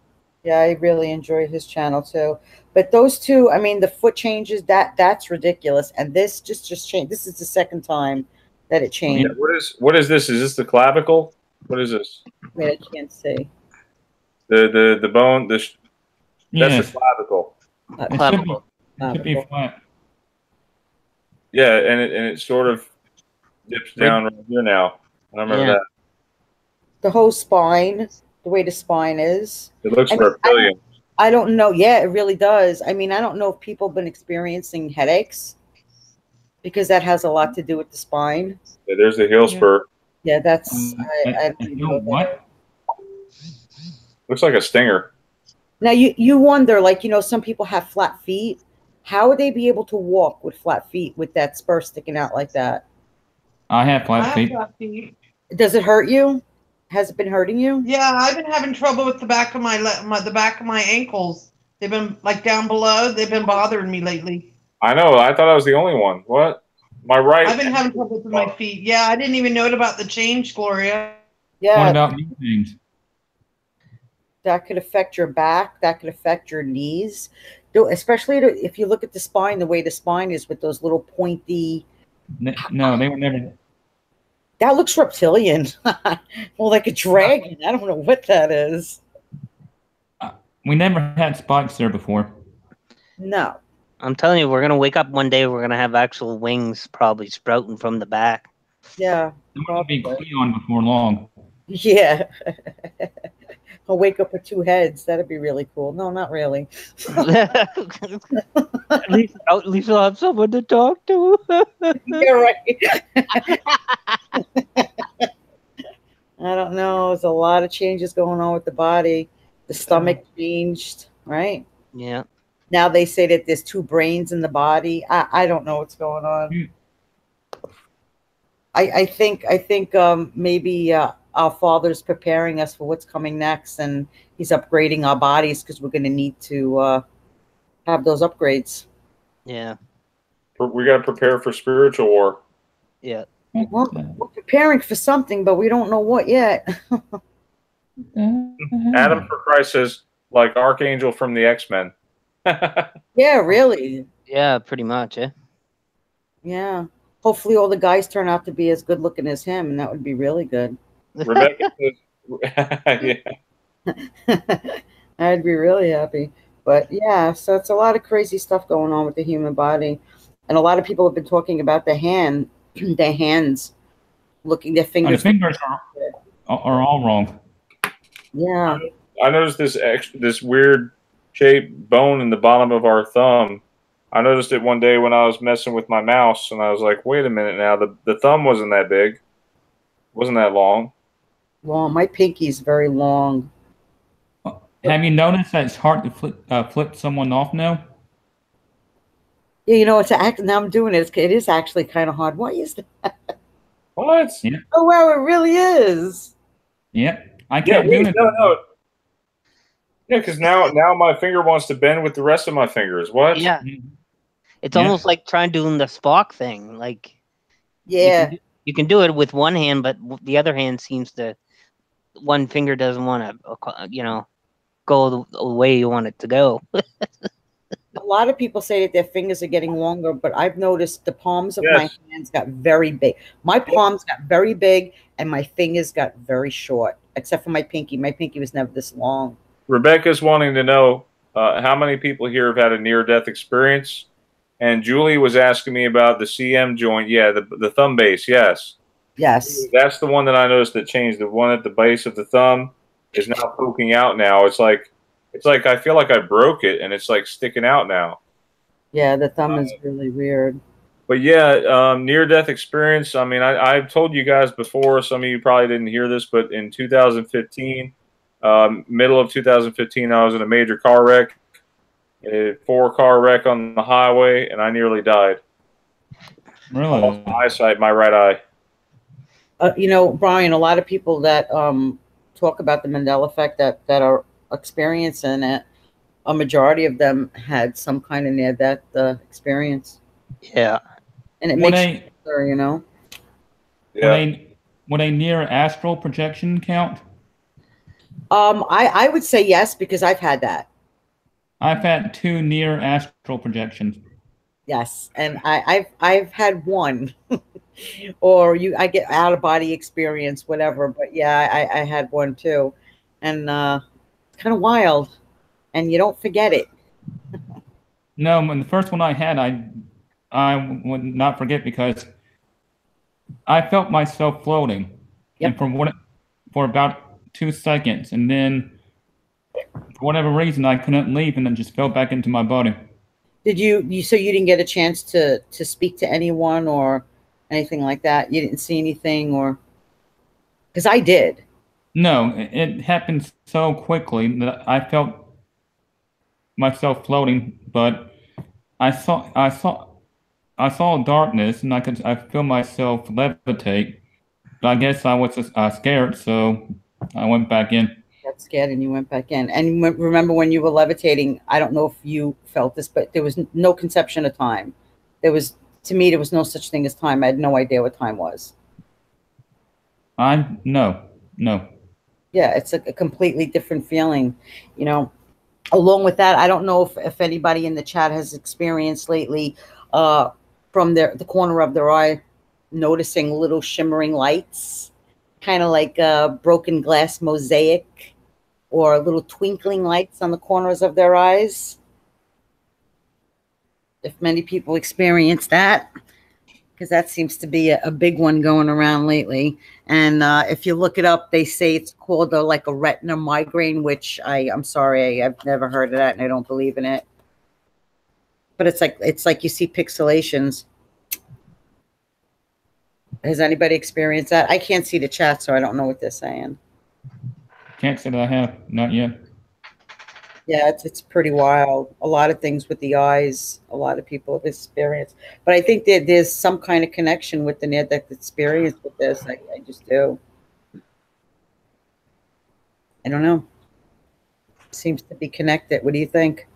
Yeah, I really enjoy his channel too. But those two, I mean, the foot changes, that's ridiculous. And this just changed. This is the second time that it changed. Yeah, what is this? Is this the clavicle? What is this? Wait, I can't see. The bone. That's Yes. the clavicle. It should be flat. Yeah, and it sort of dips down right here now. I remember that. The whole spine, the way the spine is. It looks I mean, reptilian. I don't know. Yeah, it really does. I mean, I don't know if people have been experiencing headaches because that has a lot to do with the spine. Yeah, there's the heel spur. Yeah, that's. I don't know what? Looks like a stinger. Now you wonder, like, some people have flat feet. How would they be able to walk with flat feet with that spur sticking out like that? I have flat feet. Does it hurt you? Has it been hurting you? Yeah, I've been having trouble with the back of the back of my ankles. They've been like down below. They've been bothering me lately. I know. I thought I was the only one. What? My right. I've been having trouble with my feet. Yeah, I didn't even know about the change, Gloria. Yeah. What about these things? That could affect your back. That could affect your knees. Especially if you look at the spine, the way the spine is with those little pointy. No, they were never. That looks reptilian. Well, like a dragon. I don't know what that is. We never had spikes there before. No. I'm telling you, we're going to wake up one day, we're going to have actual wings probably sprouting from the back. Yeah. It would be Cleon before long. Yeah. I'll wake up with two heads. That'd be really cool. No, not really. at least I'll have someone to talk to. You're right. I don't know. There's a lot of changes going on with the body. The stomach changed, right? Yeah. Now they say that there's two brains in the body. I don't know what's going on. I think maybe our Father's preparing us for what's coming next, and He's upgrading our bodies because we're going to need to have those upgrades. Yeah. We got to prepare for spiritual war. Yeah. Well, we're preparing for something, but we don't know what yet. Adam for Christ says, like Archangel from the X-Men. Yeah, really. Yeah, pretty much, yeah. Yeah. Hopefully all the guys turn out to be as good looking as him, and that would be really good. Rebecca says, yeah. I'd be really happy. But yeah, so it's a lot of crazy stuff going on with the human body. And a lot of people have been talking about their hands, looking their fingers. The fingers are all wrong. Yeah. I noticed this weird shaped bone in the bottom of our thumb. I noticed it one day when I was messing with my mouse, and I was like, wait a minute now, the thumb wasn't that big. Wasn't that long. Well, my pinky's very long. Have you noticed that it's hard to flip someone off now? Yeah, you know, it's act. Now I'm doing it. It is actually kind of hard. Why is that? What? Yeah. Oh wow, it really is. Yeah. I Yeah, can't do it. no. Yeah, because now my finger wants to bend with the rest of my fingers. What? Yeah. It's almost like trying doing the Spock thing. Like, Yeah. you can do it with one hand, but the other hand seems to, one finger doesn't want to, go the way you want it to go. A lot of people say that their fingers are getting longer, but I've noticed the palms of my Yes. hands got very big. My palms got very big, and my fingers got very short, except for my pinky. My pinky was never this long. Rebecca's wanting to know how many people here have had a near-death experience, and Julie was asking me about the CM joint. Yeah, the thumb base. Yes. Yes. That's the one that I noticed that changed. The one at the base of the thumb is now poking out now. It's like I feel like I broke it and it's like sticking out now. Yeah, the thumb is really weird. But yeah, near-death experience. I mean, I've told you guys before. Some of you probably didn't hear this, but in 2015, middle of 2015, I was in a major car wreck, a 4-car wreck on the highway, and I nearly died. Really? Lost my eyesight, my right eye. You know, Brian, a lot of people that talk about the Mandela effect that are experiencing it, a majority of them had some kind of near-death experience. Yeah. And it makes you sure, you know. Yeah. Would a near astral projection count? I would say yes, because I've had that. I've had 2 near astral projections. Yes, and I've had one, or I get out of body experience, whatever. But yeah, I had one too, and it's kind of wild, and you don't forget it. No, when the first one I had, I would not forget because I felt myself floating, and for about 2 seconds, and then for whatever reason I couldn't leave, and then just fell back into my body. Did so you didn't get a chance to speak to anyone or anything like that? You didn't see anything, or because I did. No, it happened so quickly that I felt myself floating, but I saw darkness, and I feel myself levitate. But I guess I was scared, so I went back in. Got scared and you went back in. And remember when you were levitating, I don't know if you felt this, but there was no conception of time. To me, there was no such thing as time. I had no idea what time was. No. Yeah, it's a completely different feeling, you know. Along with that, I don't know if anybody in the chat has experienced lately from the corner of their eye noticing little shimmering lights, kind of like a broken glass mosaic, or little twinkling lights on the corners of their eyes. If many people experience that, because that seems to be a big one going around lately. And if you look it up, they say it's called like a retina migraine, which I'm sorry, I've never heard of that, and I don't believe in it. But it's like you see pixelations. Has anybody experienced that? I can't see the chat, so I don't know what they're saying. Can't say that I have, not yet. Yeah, it's pretty wild. A lot of things with the eyes, a lot of people have experienced. But I think that there's some kind of connection with the near-death experience with this. I just do. I don't know. Seems to be connected. What do you think?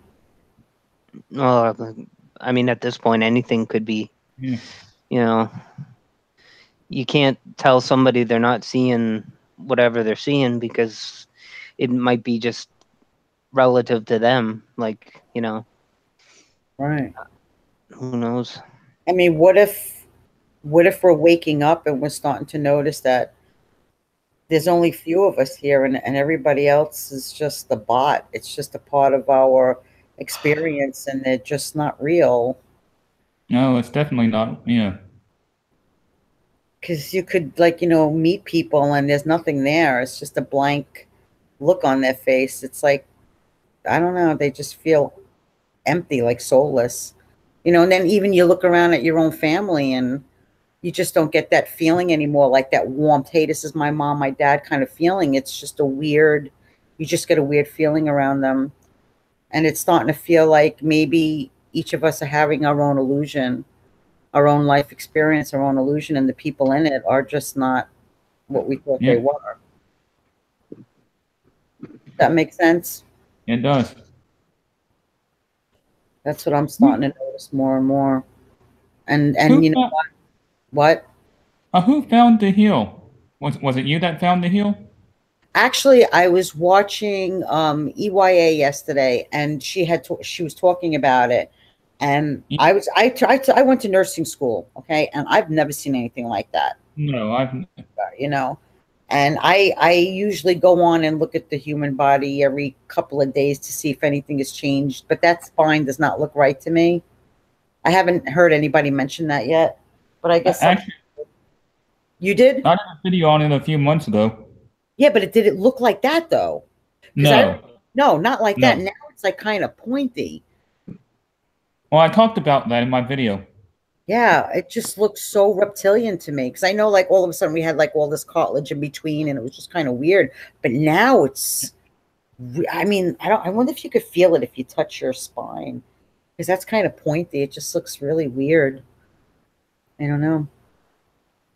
I mean, at this point, anything could be, you know, you can't tell somebody they're not seeing whatever they're seeing because it might be just relative to them. Like, you know. Right. Who knows? I mean, what if we're waking up and we're starting to notice that there's only few of us here and everybody else is just the bot. It's just a part of our experience and they're just not real. No, it's definitely not. Yeah. Because you could, like, you know, meet people and there's nothing there. It's just a blank look on their face. It's like, I don't know, they just feel empty, like soulless. You know, and then even you look around at your own family and you just don't get that feeling anymore, like that warmth. Hey, this is my mom, my dad kind of feeling. It's just you just get a weird feeling around them. And it's starting to feel like maybe each of us are having our own illusion, our own life experience, our own illusion, and the people in it are just not what we thought they were. That makes sense? It does. That's what I'm starting to notice more and more. And you know what? Who found the heel? Was it you that found the heel? Actually, I was watching EYA yesterday, and she was talking about it, and I went to nursing school, okay, and I've never seen anything like that. No, I've. You know, and I usually go on and look at the human body every couple of days to see if anything has changed, but that spine does not look right to me. I haven't heard anybody mention that yet, but I guess Actually, you did. I did a video on it a few months ago. Yeah, but did it look like that though? No. No, not like that. Now it's like kind of pointy. Well, I talked about that in my video. Yeah, it just looks so reptilian to me, because I know like all of a sudden we had like all this cartilage in between, and it was just kind of weird. But now it's, I mean, I wonder if you could feel it if you touch your spine, because that's kind of pointy. It just looks really weird. I don't know.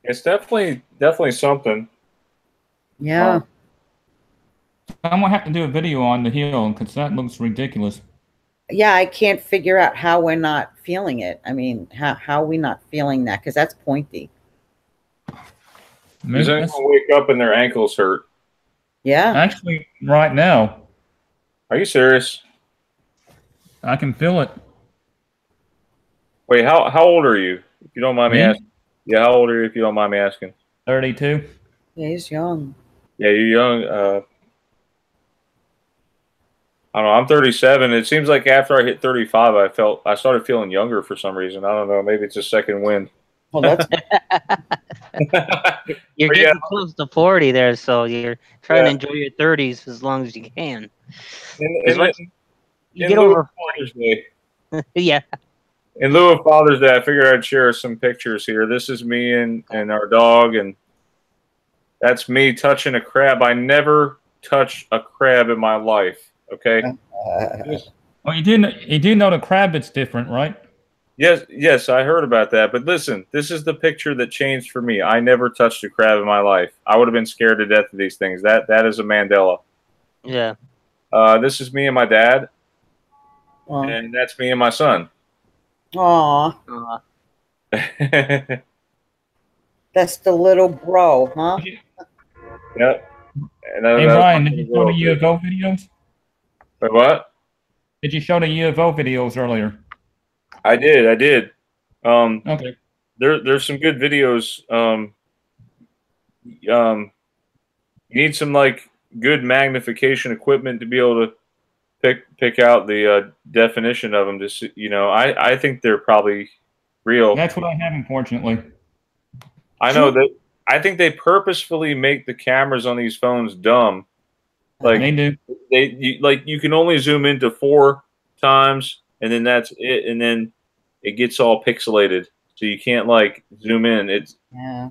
It's definitely something. Yeah. I'm gonna have to do a video on the heel because that looks ridiculous. Yeah, I can't figure out how we're not feeling it. I mean, how are we not feeling that? Because that's pointy. Does anyone wake up and their ankles hurt? Yeah. Actually, right now. Are you serious? I can feel it. Wait, how old are you? If you don't mind me asking. Yeah, how old are you if you don't mind me asking? 32. Yeah, he's young. Yeah, you're young. I don't know. I'm 37. It seems like after I hit 35, I started feeling younger for some reason. I don't know. Maybe it's a second wind. Well, that's you're getting close to 40 there, so you're trying to enjoy your 30s as long as you can. You get over 40. Yeah. In lieu of Father's Day, I figured I'd share some pictures here. This is me and our dog, and that's me touching a crab. I never touched a crab in my life. Okay. Well, you do know the crab is different, right? Yes, I heard about that. But listen, this is the picture that changed for me. I never touched a crab in my life. I would have been scared to death of these things. That is a Mandela. Yeah. This is me and my dad, and that's me and my son. Aw. That's the little bro, huh? Yep. And hey, Brian, did you show the UFO videos? Wait, what? Did you show the UFO videos earlier? I did. Okay. There's some good videos. You need some like good magnification equipment to be able to pick out the definition of them. Just I think they're probably real. That's what I have, unfortunately. I know that. I think they purposefully make the cameras on these phones dumb. Like they do. You can only zoom into 4 times, and then that's it, and then it gets all pixelated, so you can't like zoom in. Yeah.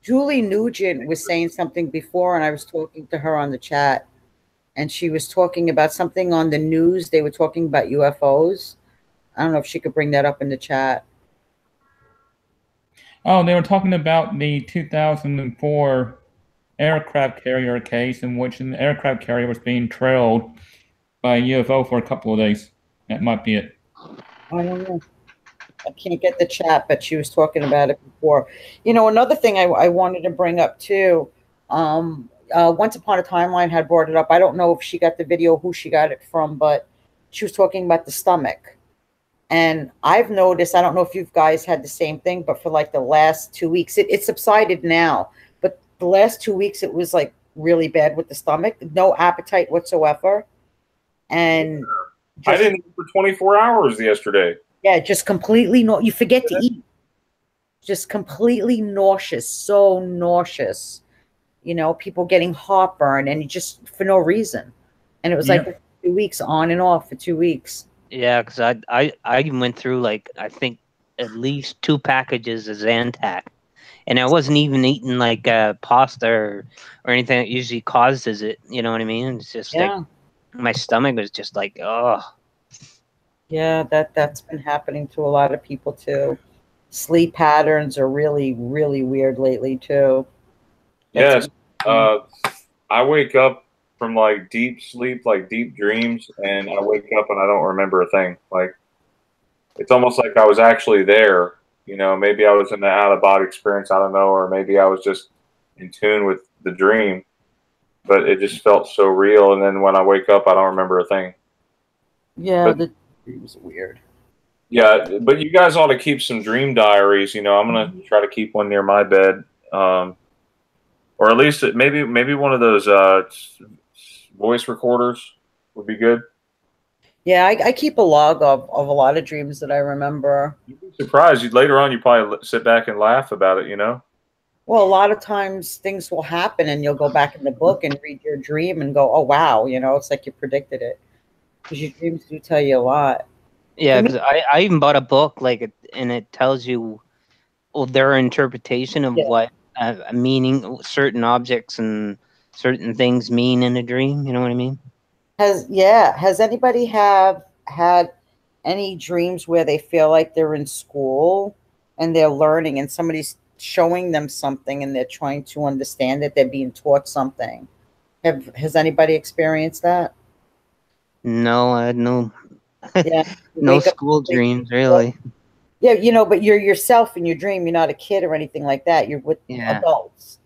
Julie Nugent was saying something before, and I was talking to her on the chat, and she was talking about something on the news. They were talking about UFOs. I don't know if she could bring that up in the chat. Oh, they were talking about the 2004 aircraft carrier case in which an aircraft carrier was being trailed by a UFO for a couple of days. That might be it. I don't know. I can't get the chat, but she was talking about it before. You know, another thing I wanted to bring up too, Once Upon a Timeline had brought it up. I don't know if she got the video, who she got it from, but she was talking about the stomach. And I've noticed, I don't know if you guys had the same thing, but for like the last 2 weeks, it subsided now. But the last 2 weeks, it was like really bad with the stomach. No appetite whatsoever. And I didn't eat for 24 hours yesterday. Yeah, just completely you forget to eat. Just completely nauseous, so nauseous. You know, people getting heartburn and just for no reason. And it was like 2 weeks on and off for 2 weeks. Yeah, because I went through like I think at least 2 packages of Zantac, and I wasn't even eating like pasta or anything that usually causes it. You know what I mean? It's just like my stomach was just like, oh. Yeah, that's been happening to a lot of people too. Sleep patterns are really, really weird lately too. Yes. I wake up from like deep sleep, like deep dreams, and I wake up and I don't remember a thing. Like it's almost like I was actually there. You know, maybe I was in the out of body experience. I don't know, or maybe I was just in tune with the dream. But it just felt so real. And then when I wake up, I don't remember a thing. Yeah, But, the dreams are weird. yeah, but you guys ought to keep some dream diaries. You know, I'm gonna try to keep one near my bed, or at least maybe one of those voice recorders would be good. Yeah, I keep a log of a lot of dreams that I remember. You'd be surprised. Later on, you probably sit back and laugh about it. You know. Well, a lot of times things will happen and you'll go back in the book and read your dream and go, oh, wow, it's like you predicted it. Because your dreams do tell you a lot. Yeah, because I even bought a book, and it tells you their interpretation of what meaning certain objects and certain things mean in a dream. You know what I mean? Has anybody had any dreams where they feel like they're in school and they're learning and somebody's showing them something and they're trying to understand it, they're being taught something? Has anybody experienced that? No, I had no Yeah. no school dreams really. Yeah, but you're yourself in your dream. You're not a kid or anything like that. You're with adults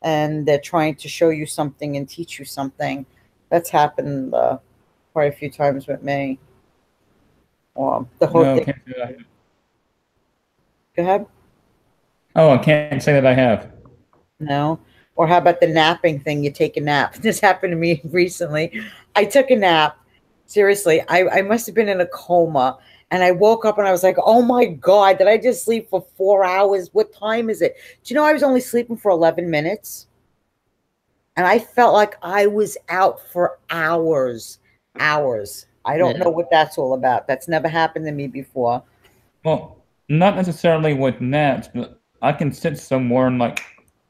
and they're trying to show you something and teach you something. That's happened quite a few times with me. The whole thing. Can't say that I have. Go ahead. Oh, I can't say that I have. No. Or how about the napping thing? You take a nap. This happened to me recently. I took a nap. Seriously, I must have been in a coma. And I woke up and I was like, oh my God, did I just sleep for 4 hours? What time is it? Do you know I was only sleeping for 11 minutes? And I felt like I was out for hours. I don't know what that's all about. That's never happened to me before. Well, not necessarily with naps, but I can sit somewhere and like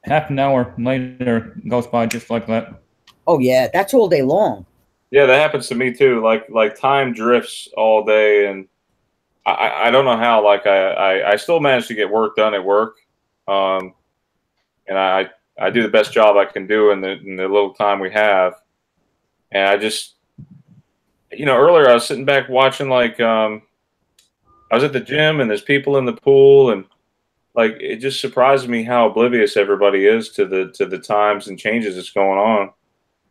half an hour later goes by just like that. Oh yeah, that's all day long. Yeah, that happens to me too. Like time drifts all day, and I don't know how. Like I still manage to get work done at work, and I do the best job I can do in the little time we have. And I just, earlier I was sitting back watching I was at the gym and there's people in the pool, and like it just surprised me how oblivious everybody is to the times and changes that's going on.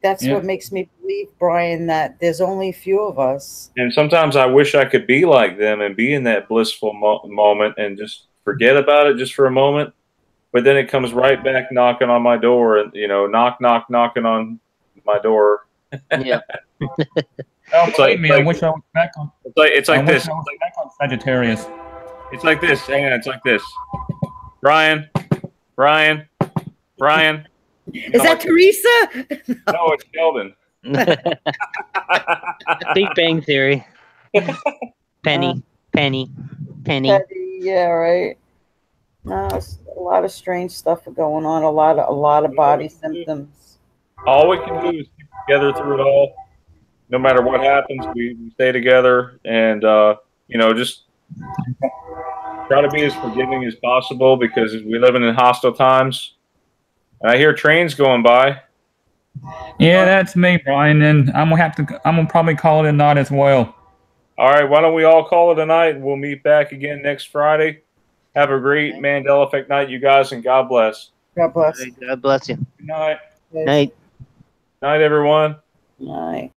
That's what makes me believe, Brian, that there's only a few of us. And sometimes I wish I could be like them and be in that blissful moment and just forget about it just for a moment. But then it comes right back knocking on my door, and knocking on my door. Yeah. It's like, I wish I was back on. It's like this. I was back on Sagittarius. It's like this. Hang on. It's like this. Brian. Is that Theresa? No, it's Sheldon. Big Bang Theory. Penny. Yeah, right. No, it's a lot of strange stuff going on. A lot of body symptoms. All we can do is stick together through it all. No matter what happens, we stay together, and just try to be as forgiving as possible, because we live in hostile times. And I hear trains going by. Yeah, that's me, Brian, and I'm gonna probably call it a night as well. All right, why don't we all call it a night, and we'll meet back again next Friday. Have a great Mandela Effect night, you guys, and God bless. God bless. God bless you. Good night. Night. Night, everyone. Night.